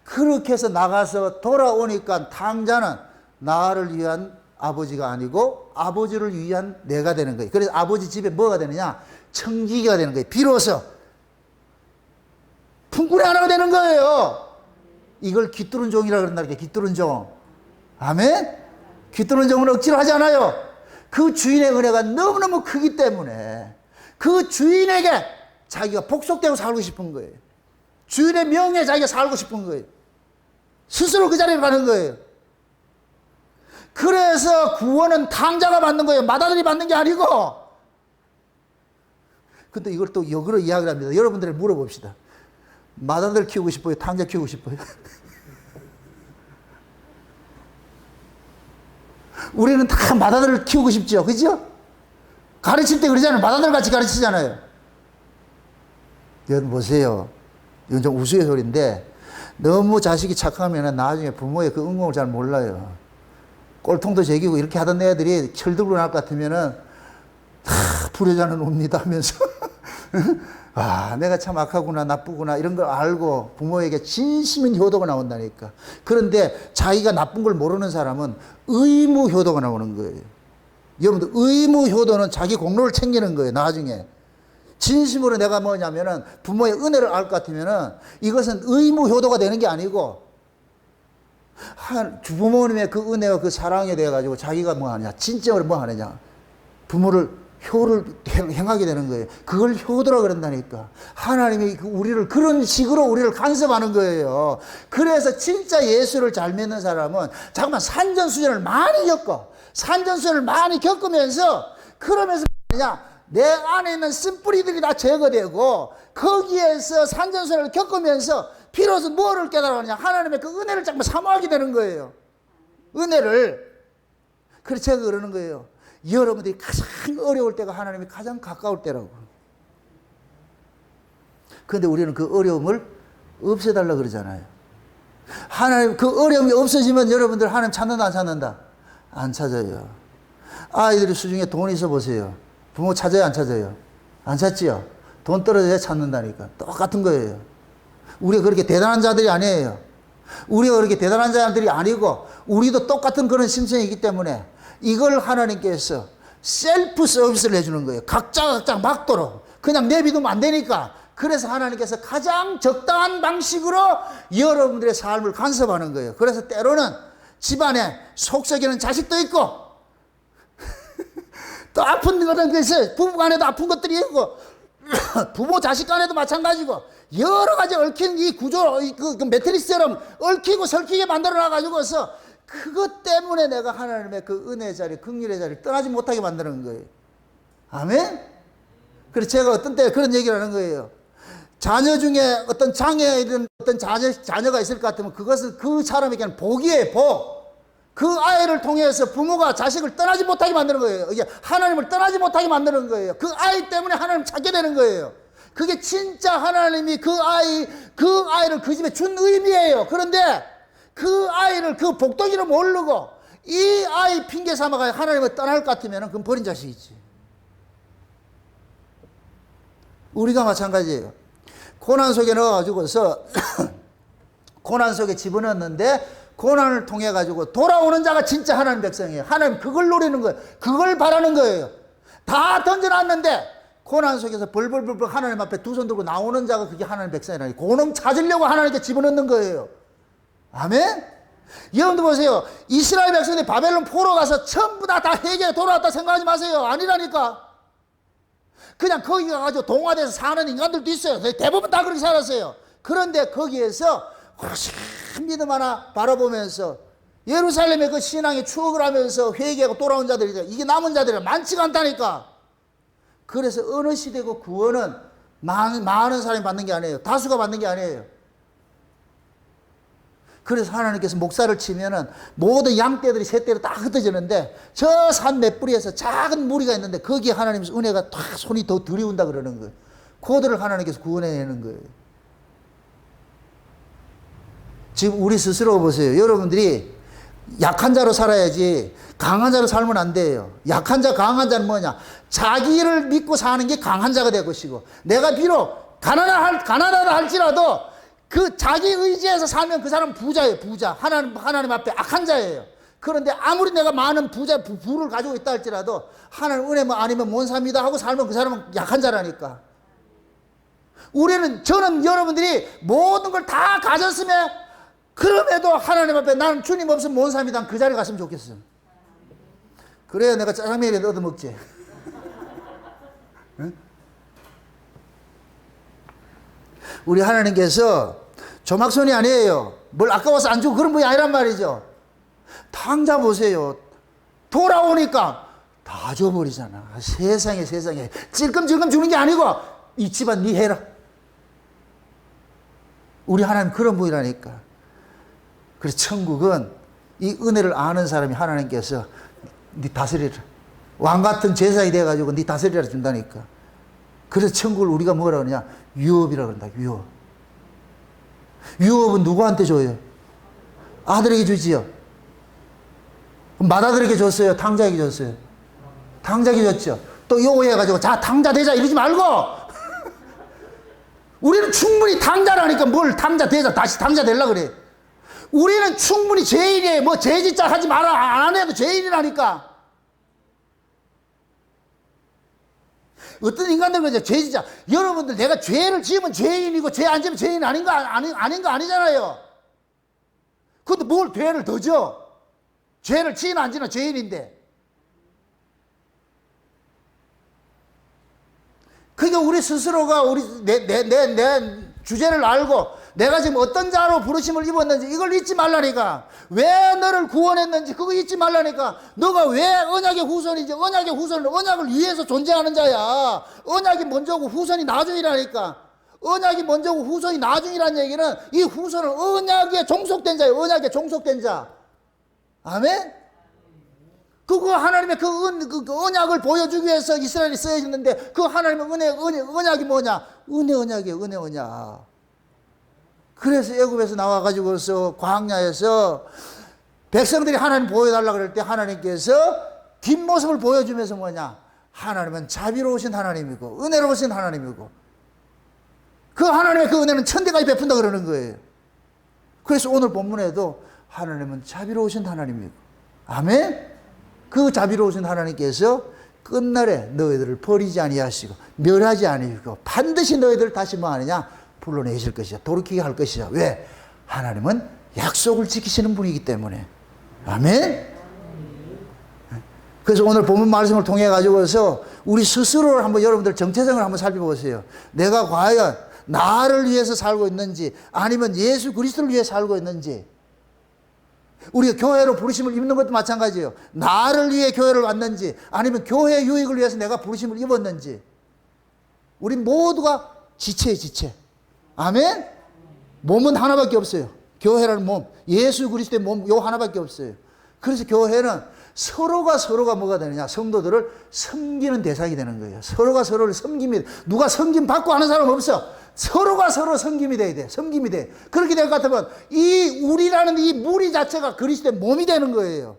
그렇게 해서 나가서 돌아오니까 당자는 나를 위한 아버지가 아니고 아버지를 위한 내가 되는 거예요. 그래서 아버지 집에 뭐가 되느냐? 청지기가 되는 거예요. 비로소 품꾼의 하나가 되는 거예요. 이걸 귀뚫은 종이라고 그런다. 귀뚫은 종. 아멘? 귀뚫은 종은 억지로 하지 않아요. 그 주인의 은혜가 너무너무 크기 때문에 그 주인에게 자기가 복속되고 살고 싶은 거예요. 주인의 명예에 자기가 살고 싶은 거예요. 스스로 그 자리에 가는 거예요. 그래서 구원은 당자가 받는 거예요. 맏아들이 받는 게 아니고. 근데 이걸 또 역으로 이야기를 합니다. 여러분들 물어봅시다. 맏아들 키우고 싶어요? 당자 키우고 싶어요? 우리는 다 맏아들을 키우고 싶죠. 그죠? 가르칠 때 그러잖아요. 맏아들 같이 가르치잖아요. 여러분 보세요. 이건 좀 우스갯소리인데 너무 자식이 착하면 나중에 부모의 그 응공을 잘 몰라요. 꼴통도 제기고 이렇게 하던 애들이 철들고 날 것 같으면은 다 불효자는 옵니다 하면서 아, 내가 참 악하구나, 나쁘구나, 이런 걸 알고 부모에게 진심인 효도가 나온다니까. 그런데 자기가 나쁜 걸 모르는 사람은 의무 효도가 나오는 거예요. 여러분들, 의무 효도는 자기 공로를 챙기는 거예요, 나중에. 진심으로 내가 뭐냐면은 부모의 은혜를 알 것 같으면은 이것은 의무 효도가 되는 게 아니고 주부모님의 그 은혜와 그 사랑에 대해 가지고 자기가 뭐 하느냐, 진정으로 뭐 하느냐, 부모를 효를 행하게 되는 거예요. 그걸 효도라 그런다니까. 하나님이 우리를 그런 식으로 우리를 간섭하는 거예요. 그래서 진짜 예수를 잘 믿는 사람은 잠깐만 산전수전을 많이 겪어. 산전수전을 많이 겪으면서 그러면서 뭐냐, 내 안에 있는 쓴뿌리들이 다 제거되고 거기에서 산전수전을 겪으면서 비로소 뭐를 깨달았냐, 하나님의 그 은혜를 잠깐 사모하게 되는 거예요. 은혜를. 그래서 제가 그러는 거예요. 여러분들이 가장 어려울 때가 하나님이 가장 가까울 때라고. 그런데 우리는 그 어려움을 없애달라 그러잖아요. 하나님 그 어려움이 없어지면 여러분들 하나님 찾는다 안 찾는다? 안 찾아요. 아이들이 수중에 돈이 있어 보세요. 부모 찾아요 안 찾아요? 안 찾지요? 돈 떨어져야 찾는다니까. 똑같은 거예요. 우리가 그렇게 대단한 자들이 아니에요. 우리가 그렇게 대단한 자들이 아니고 우리도 똑같은 그런 심성이 있기 때문에 이걸 하나님께서 셀프 서비스를 해주는 거예요. 각자 막도록. 그냥 내비두면 안 되니까. 그래서 하나님께서 가장 적당한 방식으로 여러분들의 삶을 간섭하는 거예요. 그래서 때로는 집안에 속썩이는 자식도 있고 또 아픈 것은 있어요. 부부 간에도 아픈 것들이 있고 부모 자식 간에도 마찬가지고 여러 가지 얽힌 이 구조, 그 매트리스처럼 얽히고 설키게 만들어놔가지고서 그것 때문에 내가 하나님의 그 은혜의 자리, 긍휼의 자리를 떠나지 못하게 만드는 거예요. 아멘? 그래서 제가 어떤 때 그런 얘기를 하는 거예요. 자녀 중에 어떤 장애인, 어떤 자녀가 있을 것 같으면 그것은 그 사람에게는 복이에요, 복. 그 아이를 통해서 부모가 자식을 떠나지 못하게 만드는 거예요. 이게 하나님을 떠나지 못하게 만드는 거예요. 그 아이 때문에 하나님 찾게 되는 거예요. 그게 진짜 하나님이 그 아이를 그 집에 준 의미예요. 그런데 그 아이를 그 복덩이로 모르고 이 아이 핑계 삼아가 하나님을 떠날 것 같으면 그건 버린 자식이지. 우리가 마찬가지예요. 고난 속에 넣어가지고서 고난 속에 집어넣었는데 고난을 통해 가지고 돌아오는 자가 진짜 하나님 백성이에요. 하나님 그걸 노리는 거예요. 그걸 바라는 거예요. 다 던져놨는데 고난 속에서 벌벌벌벌 하나님 앞에 두 손 들고 나오는 자가 그게 하나님 백성이라니. 그놈 찾으려고 하나님께 집어넣는 거예요. 아멘? 여러분들 보세요. 이스라엘 백성들이 바벨론 포로 가서 전부 다 회개에 돌아왔다 생각하지 마세요. 아니라니까. 그냥 거기 가가지고 동화돼서 사는 인간들도 있어요. 대부분 다 그렇게 살았어요. 그런데 거기에서 훨씬 믿음 하나 바라보면서 예루살렘의 그 신앙의 추억을 하면서 회개하고 돌아온 자들이죠. 이게 남은 자들이 많지가 않다니까. 그래서 어느 시대고 구원은 많은 사람이 받는 게 아니에요. 다수가 받는 게 아니에요. 그래서 하나님께서 목사를 치면은 모든 양떼들이 새떼로 다 흩어지는데 저 산 맷뿌리에서 작은 무리가 있는데 거기에 하나님의 은혜가 탁 손이 더 들이운다 그러는 거예요. 그들을 하나님께서 구원해내는 거예요. 지금 우리 스스로 보세요. 여러분들이 약한 자로 살아야지 강한 자로 살면 안 돼요. 약한 자, 강한 자는 뭐냐? 자기를 믿고 사는 게 강한 자가 될 것이고, 내가 비록 가난하다 할지라도 그 자기 의지에서 살면 그 사람은 부자예요. 부자. 하나님 앞에 악한 자예요. 그런데 아무리 내가 많은 부를 가지고 있다 할지라도 하나님 은혜 아니면 못 삽니다 하고 살면 그 사람은 약한 자라니까. 저는 여러분들이 모든 걸 다 가졌으면 그럼에도 하나님 앞에 나는 주님 없으면 못 삽니다. 그 자리에 갔으면 좋겠어. 그래야 내가 짜장면이라도 얻어먹지. 응? 우리 하나님께서 조막손이 아니에요. 뭘 아까워서 안 주고 그런 분이 아니란 말이죠. 당자 보세요. 돌아오니까 다 줘버리잖아. 세상에 찔끔찔끔 주는 게 아니고 이 집안 네 해라. 우리 하나님 그런 분이라니까. 그래서 천국은 이 은혜를 아는 사람이 하나님께서 네 다스리라. 왕같은 제사이 돼가지고 네 다스리라 준다니까. 그래서 천국을 우리가 뭐라 그러냐? 유업이라 그런다. 유업. 유업은 누구한테 줘요? 아들에게 주지요. 맏아들에게 줬어요? 탕자에게 줬어요? 탕자에게 줬죠. 또 요구해가지고 자 탕자 되자 이러지 말고 우리는 충분히 탕자라니까 뭘 탕자 되자 다시 탕자 되려고 그래. 우리는 충분히 죄인이에요. 뭐 죄짓자 하지 마라. 안 해도 죄인이라니까. 어떤 인간들은 그죠? 죄짓자. 여러분들 내가 죄를 지으면 죄인이고 죄 안 지으면 죄인 아닌 거 아니잖아요. 근데 뭘 죄를 더 져? 죄를 지나 안 지나 죄인인데. 그러니까 우리 스스로가 내 주제를 알고 내가 지금 어떤 자로 부르심을 입었는지 이걸 잊지 말라니까. 왜 너를 구원했는지 그거 잊지 말라니까. 너가 왜 언약의 후손인지 언약의 후손은 언약을 위해서 존재하는 자야. 언약이 먼저고 후손이 나중이라니까. 언약이 먼저고 후손이 나중이라는 얘기는 이 후손은 언약에 종속된 자예요. 언약에 종속된 자. 아멘? 그거 하나님의 그 언약을 보여주기 위해서 이스라엘이 쓰여졌는데 그 하나님의 언약이 뭐냐? 은혜 언약이에요. 은혜 언약. 그래서 애굽에서 나와가지고서 광야에서 백성들이 하나님 보여달라 그럴 때 하나님께서 뒷모습을 보여주면서 뭐냐? 하나님은 자비로우신 하나님이고 은혜로우신 하나님이고 그 하나님의 그 은혜는 천대까지 베푼다 그러는 거예요. 그래서 오늘 본문에도 하나님은 자비로우신 하나님이고 아멘? 그 자비로우신 하나님께서 끝날에 너희들을 버리지 아니하시고 멸하지 아니하시고 반드시 너희들을 다시 뭐 하느냐? 불러내실 것이야. 돌이키게 할 것이야. 왜? 하나님은 약속을 지키시는 분이기 때문에. 아멘? 그래서 오늘 본문 말씀을 통해 가지고서 우리 스스로를 한번 여러분들 정체성을 한번 살펴보세요. 내가 과연 나를 위해서 살고 있는지 아니면 예수 그리스도를 위해 살고 있는지. 우리가 교회로 부르심을 입는 것도 마찬가지예요. 나를 위해 교회를 왔는지 아니면 교회 유익을 위해서 내가 부르심을 입었는지. 우리 모두가 지체예요. 지체. 아멘? 몸은 하나밖에 없어요. 교회라는 몸, 예수 그리스도의 몸, 요 하나밖에 없어요. 그래서 교회는 서로가 뭐가 되느냐? 성도들을 섬기는 대상이 되는 거예요. 서로가 서로를 섬김이, 누가 섬김 받고 하는 사람 없어. 서로가 서로 섬김이 돼야 돼. 섬김이 돼. 그렇게 될 것 같으면 우리라는 이 무리 자체가 그리스도의 몸이 되는 거예요.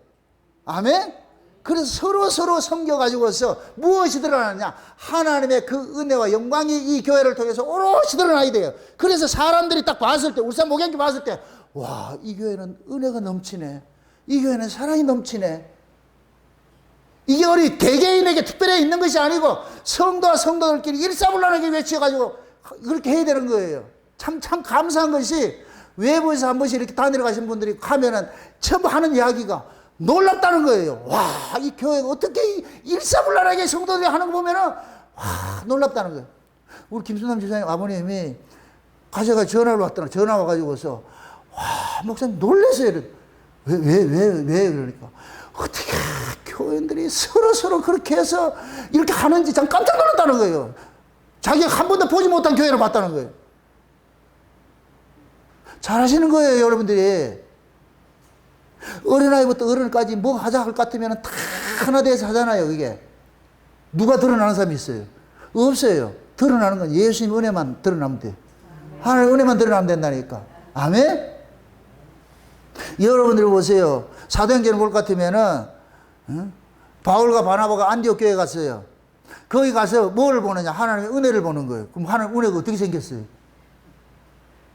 아멘? 그래서 서로 섬겨가지고서 무엇이 드러나느냐? 하나님의 그 은혜와 영광이 이 교회를 통해서 오롯이 드러나야 돼요. 그래서 사람들이 딱 봤을 때, 울산 목양교 봤을 때, 와, 이 교회는 은혜가 넘치네. 이 교회는 사랑이 넘치네. 이게 우리 개개인에게 특별히 있는 것이 아니고 성도와 성도들끼리 일사불란하게 외쳐가지고 그렇게 해야 되는 거예요. 참 감사한 것이 외부에서 한 번씩 이렇게 다니러 가신 분들이 가면은 전부 하는 이야기가 놀랍다는 거예요. 와, 이 교회가 어떻게 일사불란하게 성도들이 하는 거 보면은 와, 놀랍다는 거예요. 우리 김순남 지사님 아버님이 가셔가 전화를 왔더라. 전화 와가지고서 와, 목사님 놀라세요. 왜 그러니까 어떻게 교인들이 서로 그렇게 해서 이렇게 하는지 참 깜짝 놀랐다는 거예요. 자기가 한 번도 보지 못한 교회를 봤다는 거예요. 잘하시는 거예요, 여러분들이. 어린아이부터 어른까지 뭐 하자 할 것 같으면 다 하나 돼서 하잖아요, 그게. 누가 드러나는 사람이 있어요? 없어요. 드러나는 건 예수님 은혜만 드러나면 돼요. 하나님 은혜만 드러나면 된다니까. 아멘? 여러분들이 보세요. 사도행전을 볼 것 같으면은, 바울과 바나바가 안디옥 교회에 갔어요. 거기 가서 뭘 보느냐? 하나님의 은혜를 보는 거예요. 그럼 하나님 은혜가 어떻게 생겼어요?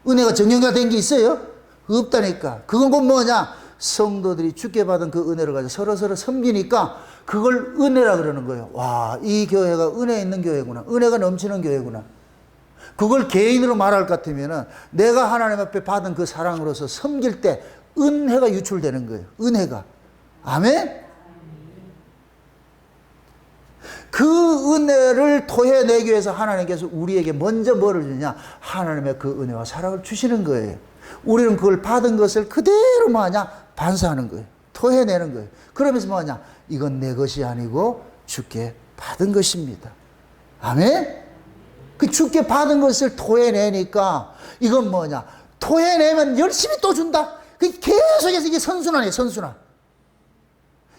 은혜가 정형화된 게 있어요? 없다니까. 그건 곧 뭐냐? 성도들이 주께 받은 그 은혜를 가지고 서로 섬기니까 그걸 은혜라 그러는 거예요. 와, 이 교회가 은혜 있는 교회구나. 은혜가 넘치는 교회구나. 그걸 개인으로 말할 것 같으면은 내가 하나님 앞에 받은 그 사랑으로서 섬길 때 은혜가 유출되는 거예요. 은혜가. 아멘? 그 은혜를 토해내기 위해서 하나님께서 우리에게 먼저 뭐를 주냐? 하나님의 그 은혜와 사랑을 주시는 거예요. 우리는 그걸 받은 것을 그대로 뭐하냐? 반사하는 거예요. 토해내는 거예요. 그러면서 뭐하냐? 이건 내 것이 아니고 주께 받은 것입니다. 아멘? 그 주께 받은 것을 토해내니까 이건 뭐냐? 토해내면 열심히 또 준다? 그 계속해서 이게 선순환이에요, 선순환.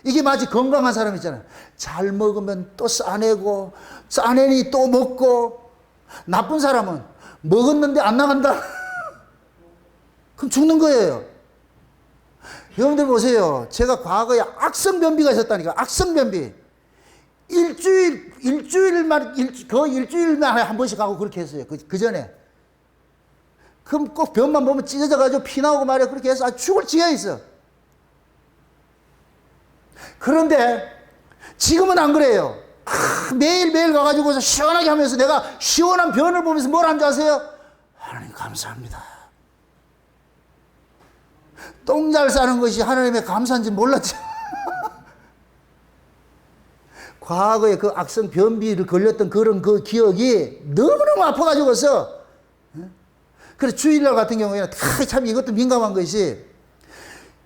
이게 마치 건강한 사람 있잖아요. 잘 먹으면 또 싸내고, 싸내니 또 먹고, 나쁜 사람은 먹었는데 안 나간다? 그럼 죽는 거예요. 여러분들 보세요. 제가 과거에 악성변비가 있었다니까. 악성변비. 일주일만 한 번씩 하고 그렇게 했어요. 그 전에. 그럼 꼭 변만 보면 찢어져가지고 피 나오고 말이야. 그렇게 해서 아주 죽을 지경에 있어. 그런데 지금은 안 그래요. 매일매일 가가지고서 시원하게 하면서 내가 시원한 변을 보면서 뭘 하는 줄 아세요? 하나님 감사합니다. 똥 잘 싸는 것이 하나님의 감사인지 몰랐죠. 과거에 그 악성 변비를 걸렸던 그런 그 기억이 너무너무 아파가지고서. 그래서 주일날 같은 경우에는 참 이것도 민감한 것이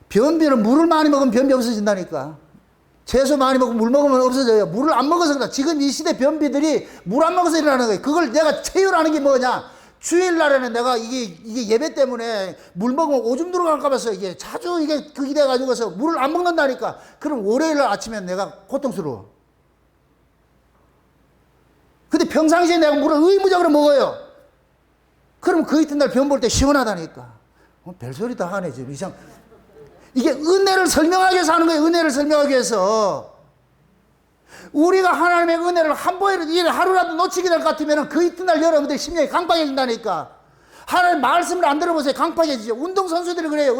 변비는 물을 많이 먹으면 변비 없어진다니까. 채소 많이 먹고 물 먹으면 없어져요. 물을 안 먹어서 그렇다. 지금 이 시대 변비들이 물 안 먹어서 일어나는 거예요. 그걸 내가 체유라는 게 뭐냐? 주일날에는 내가 이게 예배 때문에 물 먹으면 오줌 들어갈까 봐서 이게 자주 이게 그게 돼가지고서 물을 안 먹는다니까. 그럼 월요일날 아침에 내가 고통스러워. 근데 평상시에 내가 물을 의무적으로 먹어요. 그럼 그 이튿날 변 볼 때 시원하다니까. 별소리 다 하네, 지금. 이상. 이게 은혜를 설명하기 위해서 하는 거예요. 은혜를 설명하기 위해서. 우리가 하나님의 은혜를 한 번이라도 하루라도 놓치게 될 것 같으면 그 이튿날 여러분들 심령이 강팍해진다니까. 하나님 말씀을 안 들어보세요. 강팍해지죠. 운동선수들이 그래요.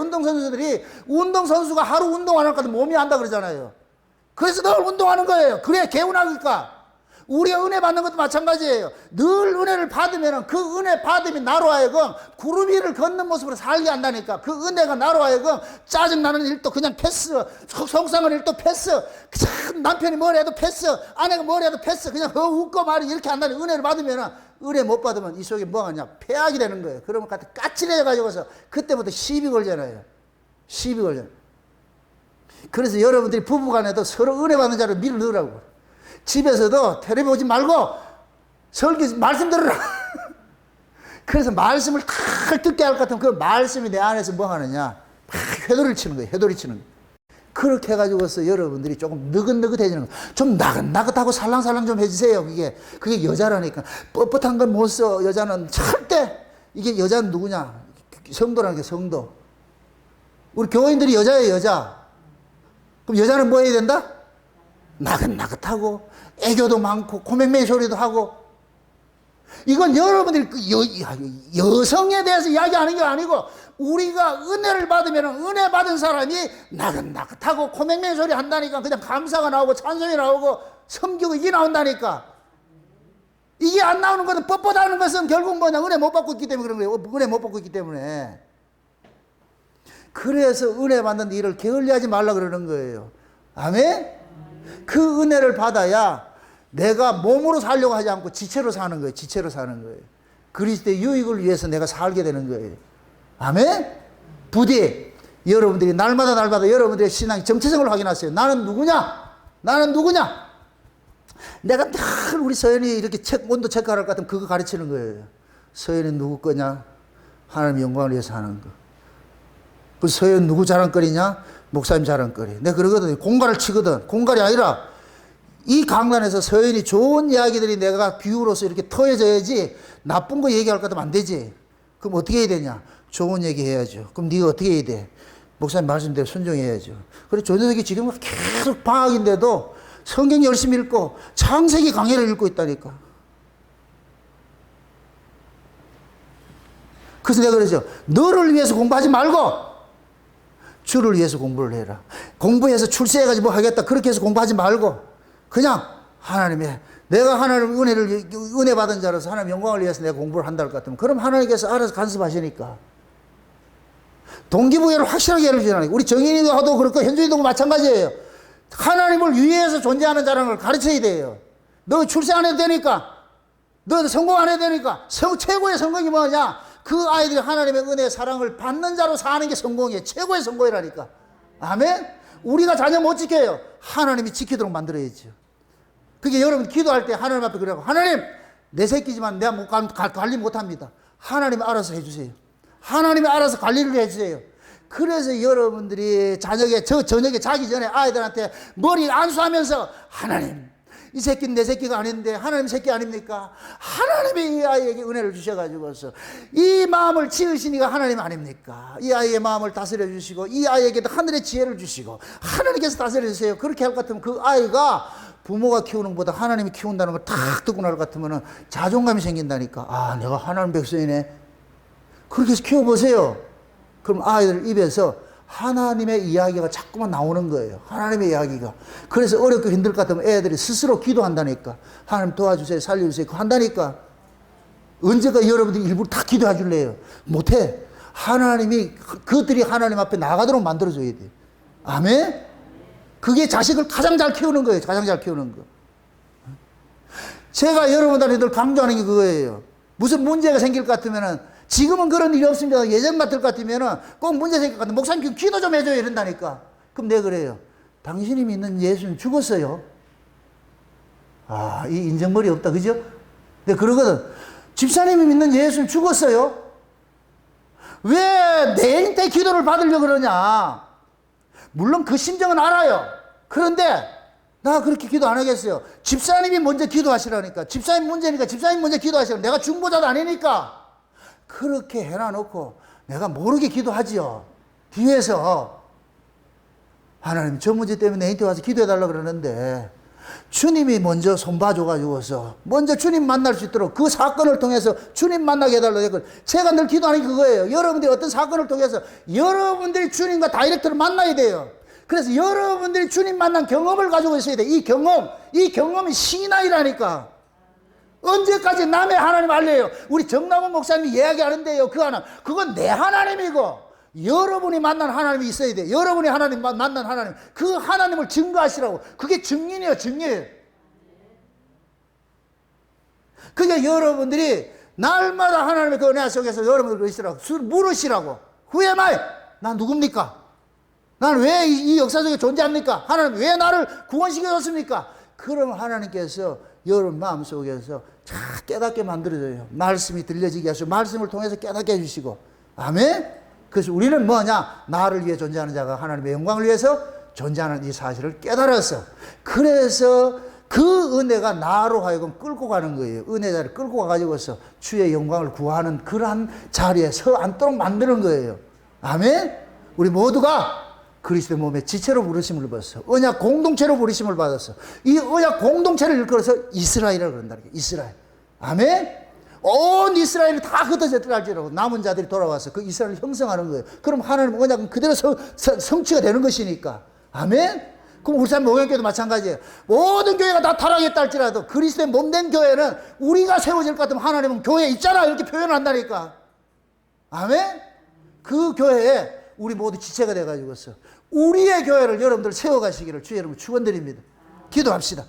운동선수가 하루 운동 안 할 것 같으면 몸이 안다 그러잖아요. 그래서 늘 운동하는 거예요. 그래야 개운하니까. 우리가 은혜 받는 것도 마찬가지예요. 늘 은혜를 받으면 그 은혜 받음이 나로 하여금 구름 위를 걷는 모습으로 살게 한다니까. 그 은혜가 나로 하여금 짜증나는 일도 그냥 패스, 속상한 일도 패스, 남편이 뭘 해도 패스, 아내가 뭘 해도 패스, 그냥 웃고 말이 이렇게 한다니. 은혜를 받으면 은혜 못 받으면 이 속에 뭐가 하냐? 폐악이 되는 거예요. 그러면 까칠해져가지고서 그때부터 시비 걸잖아요. 시비 걸잖아요. 그래서 여러분들이 부부간에도 서로 은혜 받는 자를 밀어 넣으라고. 집에서도 텔레비 보지 말고 설교 말씀 들으라. 그래서 말씀을 탁 듣게 할 것 같으면 그 말씀이 내 안에서 뭐 하느냐? 회돌이를 치는 거예요. 회돌이 치는 거예요. 그렇게 해가지고서 여러분들이 조금 느긋느긋해지는 거예요. 좀 나긋나긋하고 살랑살랑 좀 해주세요. 그게 여자라니까. 뻣뻣한 건 못 써. 여자는 절대. 이게 여자는 누구냐? 성도라는 게 성도. 우리 교인들이 여자예요, 여자. 그럼 여자는 뭐 해야 된다? 나긋나긋하고 애교도 많고 코맹맹이 소리도 하고. 이건 여러분들이 여성에 대해서 이야기하는 게 아니고 우리가 은혜를 받으면 은혜 받은 사람이 나긋나긋하고 코맹맹이 소리 한다니까. 그냥 감사가 나오고 찬송이 나오고 섬기고 이게 나온다니까. 이게 안 나오는 것은 뻣뻣하는 것은 결국 뭐냐? 은혜 못 받고 있기 때문에 그런 거예요. 은혜 못 받고 있기 때문에. 그래서 은혜 받는 일을 게을리하지 말라 그러는 거예요. 아멘? 그 은혜를 받아야 내가 몸으로 살려고 하지 않고 지체로 사는 거예요. 지체로 사는 거예요. 그리스도의 유익을 위해서 내가 살게 되는 거예요. 아멘? 부디 여러분들이 날마다 여러분들의 신앙의 정체성을 확인하세요. 나는 누구냐? 나는 누구냐? 내가 늘 우리 서연이 이렇게 온도 체크할 것 같으면 그거 가르치는 거예요. 서연이 누구 거냐? 하나님의 영광을 위해서 하는 거. 그 서연 누구 자랑거리냐? 목사님 자랑거리. 내가 그러거든. 공갈을 치거든. 공갈이 아니라 이 강단에서 서연이 좋은 이야기들이 내가 비유로서 이렇게 터여져야지 나쁜 거 얘기할 것 같으면 안 되지. 그럼 어떻게 해야 되냐? 좋은 얘기 해야죠. 그럼 네가 어떻게 해야 돼? 목사님 말씀대로 순종해야죠. 그래서 조정석이 지금 계속 방학인데도 성경 열심히 읽고 창세기 강해를 읽고 있다니까. 그래서 내가 그러죠. 너를 위해서 공부하지 말고 주를 위해서 공부를 해라. 공부해서 출세해가지고 뭐 하겠다. 그렇게 해서 공부하지 말고 그냥 하나님의 내가 하나님 은혜 받은 자로서 하나님 영광을 위해서 내가 공부를 한다 할 것 같으면 그럼 하나님께서 알아서 간섭하시니까. 동기부여를 확실하게 해주시는 하나님. 우리 정인이도 그렇고 현준이도 마찬가지예요. 하나님을 위해서 존재하는 자라는 걸 가르쳐야 돼요. 너 출세 안 해도 되니까. 너 성공 안 해도 되니까. 최고의 성공이 뭐냐? 그 아이들이 하나님의 은혜의 사랑을 받는 자로 사는 게 성공이에요. 최고의 성공이라니까. 아멘? 우리가 자녀 못 지켜요. 하나님이 지키도록 만들어야죠. 그게 여러분 기도할 때 하나님 앞에 그러고 하나님 내 새끼지만 내가 관리 못합니다. 하나님이 알아서 해주세요. 하나님이 알아서 관리를 해주세요. 그래서 여러분들이 저녁에 자기 전에 아이들한테 머리 안수하면서 하나님 이 새끼는 내 새끼가 아닌데 하나님 새끼 아닙니까? 하나님이 이 아이에게 은혜를 주셔가지고서 이 마음을 지으시니까 하나님 아닙니까? 이 아이의 마음을 다스려 주시고 이 아이에게도 하늘의 지혜를 주시고 하나님께서 다스려 주세요. 그렇게 할 것 같으면 그 아이가 부모가 키우는 것보다 하나님이 키운다는 걸 탁 듣고 날 것 같으면 자존감이 생긴다니까. 아, 내가 하나님 백성이네. 그렇게 해서 키워보세요. 그럼 아이들 입에서 하나님의 이야기가 자꾸만 나오는 거예요. 하나님의 이야기가. 그래서 어렵고 힘들 것 같으면 애들이 스스로 기도한다니까. 하나님 도와주세요. 살려주세요. 그거 한다니까. 언제까 여러분들이 일부러 다 기도해 줄래요? 못해. 하나님이 그들이 하나님 앞에 나가도록 만들어줘야 돼. 아멘? 그게 자식을 가장 잘 키우는 거예요. 가장 잘 키우는 거. 제가 여러분들한테 늘 강조하는 게 그거예요. 무슨 문제가 생길 것 같으면은 지금은 그런 일이 없습니다. 예전 같을 것 같으면 꼭 문제 생길 것 같으면 목사님 기도 좀 해줘요 이런다니까. 그럼 내가 그래요. 당신이 믿는 예수는 죽었어요. 아, 이 인정머리 없다 그죠? 내가 그러거든. 집사님이 믿는 예수는 죽었어요. 왜 내일 때 기도를 받으려고 그러냐. 물론 그 심정은 알아요. 그런데 나 그렇게 기도 안 하겠어요. 집사님이 먼저 기도하시라니까. 집사님 문제니까 집사님 먼저 기도하시라. 내가 중보자도 아니니까. 그렇게 해놔놓고 내가 모르게 기도하지요. 뒤에서 하나님 저 문제 때문에 내한테 와서 기도해달라고 그러는데 주님이 먼저 손봐줘가지고서 먼저 주님 만날 수 있도록 그 사건을 통해서 주님 만나게 해달라고. 제가 늘 기도하는 게 그거예요. 여러분들이 어떤 사건을 통해서 여러분들이 주님과 다이렉트로 만나야 돼요. 그래서 여러분들이 주님 만난 경험을 가지고 있어야 돼. 이 경험이 신앙이라니까. 언제까지 남의 하나님 알래요? 우리 정남원 목사님이 이야기하는데요. 그 하나님, 그건 내 하나님이고 여러분이 만난 하나님이 있어야 돼. 여러분이 하나님 만난 하나님, 그 하나님을 증거하시라고. 그게 증인이에요. 증인. 그게 여러분들이 날마다 하나님의 그 은혜 속에서 여러분들 그러시라고 물으시라고. Who am I? 난 누굽니까? 나는 왜 이 역사 속에 존재합니까? 하나님 왜 나를 구원시켜줬습니까? 그러면 하나님께서 여러분 마음속에서 깨닫게 만들어줘요. 말씀이 들려지게 하시고 말씀을 통해서 깨닫게 해주시고. 아멘? 그래서 우리는 뭐냐? 나를 위해 존재하는 자가 하나님의 영광을 위해서 존재하는 이 사실을 깨달았어. 그래서 그 은혜가 나로 하여금 끌고 가는 거예요. 은혜자를 끌고 가가지고서 주의 영광을 구하는 그러한 자리에 서 앉도록 만드는 거예요. 아멘? 우리 모두가 그리스도의 몸에 지체로 부르심을 받았어. 언약 공동체로 부르심을 받았어. 이 언약 공동체를 일컬어서 이스라엘이라고 그런다는 거예요. 이스라엘. 아멘? 온 이스라엘이 다 흩어져 들어갈지라고 남은 자들이 돌아와서 그 이스라엘을 형성하는 거예요. 그럼 하나님 언약은 그대로 성취가 되는 것이니까. 아멘? 그럼 우리 삶 노년교회도 마찬가지예요. 모든 교회가 다 타락했다 할지라도 그리스도의 몸된 교회는 우리가 세워질 것 같으면 하나님은 교회에 있잖아 이렇게 표현을 한다니까. 아멘? 그 교회에 우리 모두 지체가 돼가지고서 우리의 교회를 여러분들 세워가시기를 주의 이름으로 축원드립니다. 기도합시다.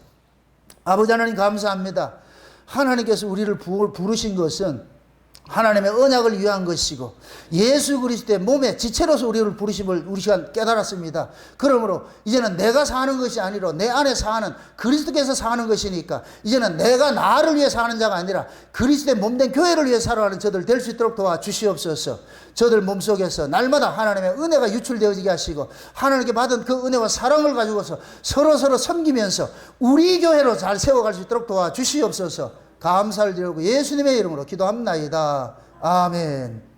아버지 하나님 감사합니다. 하나님께서 우리를 부르신 것은 하나님의 언약을 위한 것이고 예수 그리스도의 몸의 지체로서 우리를 부르심을 우리 시간 깨달았습니다. 그러므로 이제는 내가 사는 것이 아니라 내 안에 사는 그리스도께서 사는 것이니까 이제는 내가 나를 위해 사는 자가 아니라 그리스도의 몸된 교회를 위해 살아가는 저들 될 수 있도록 도와주시옵소서. 저들 몸속에서 날마다 하나님의 은혜가 유출되어지게 하시고 하나님께 받은 그 은혜와 사랑을 가지고서 서로서로 섬기면서 우리 교회로 잘 세워갈 수 있도록 도와주시옵소서. 감사를 드리고 예수님의 이름으로 기도합나이다. 아멘.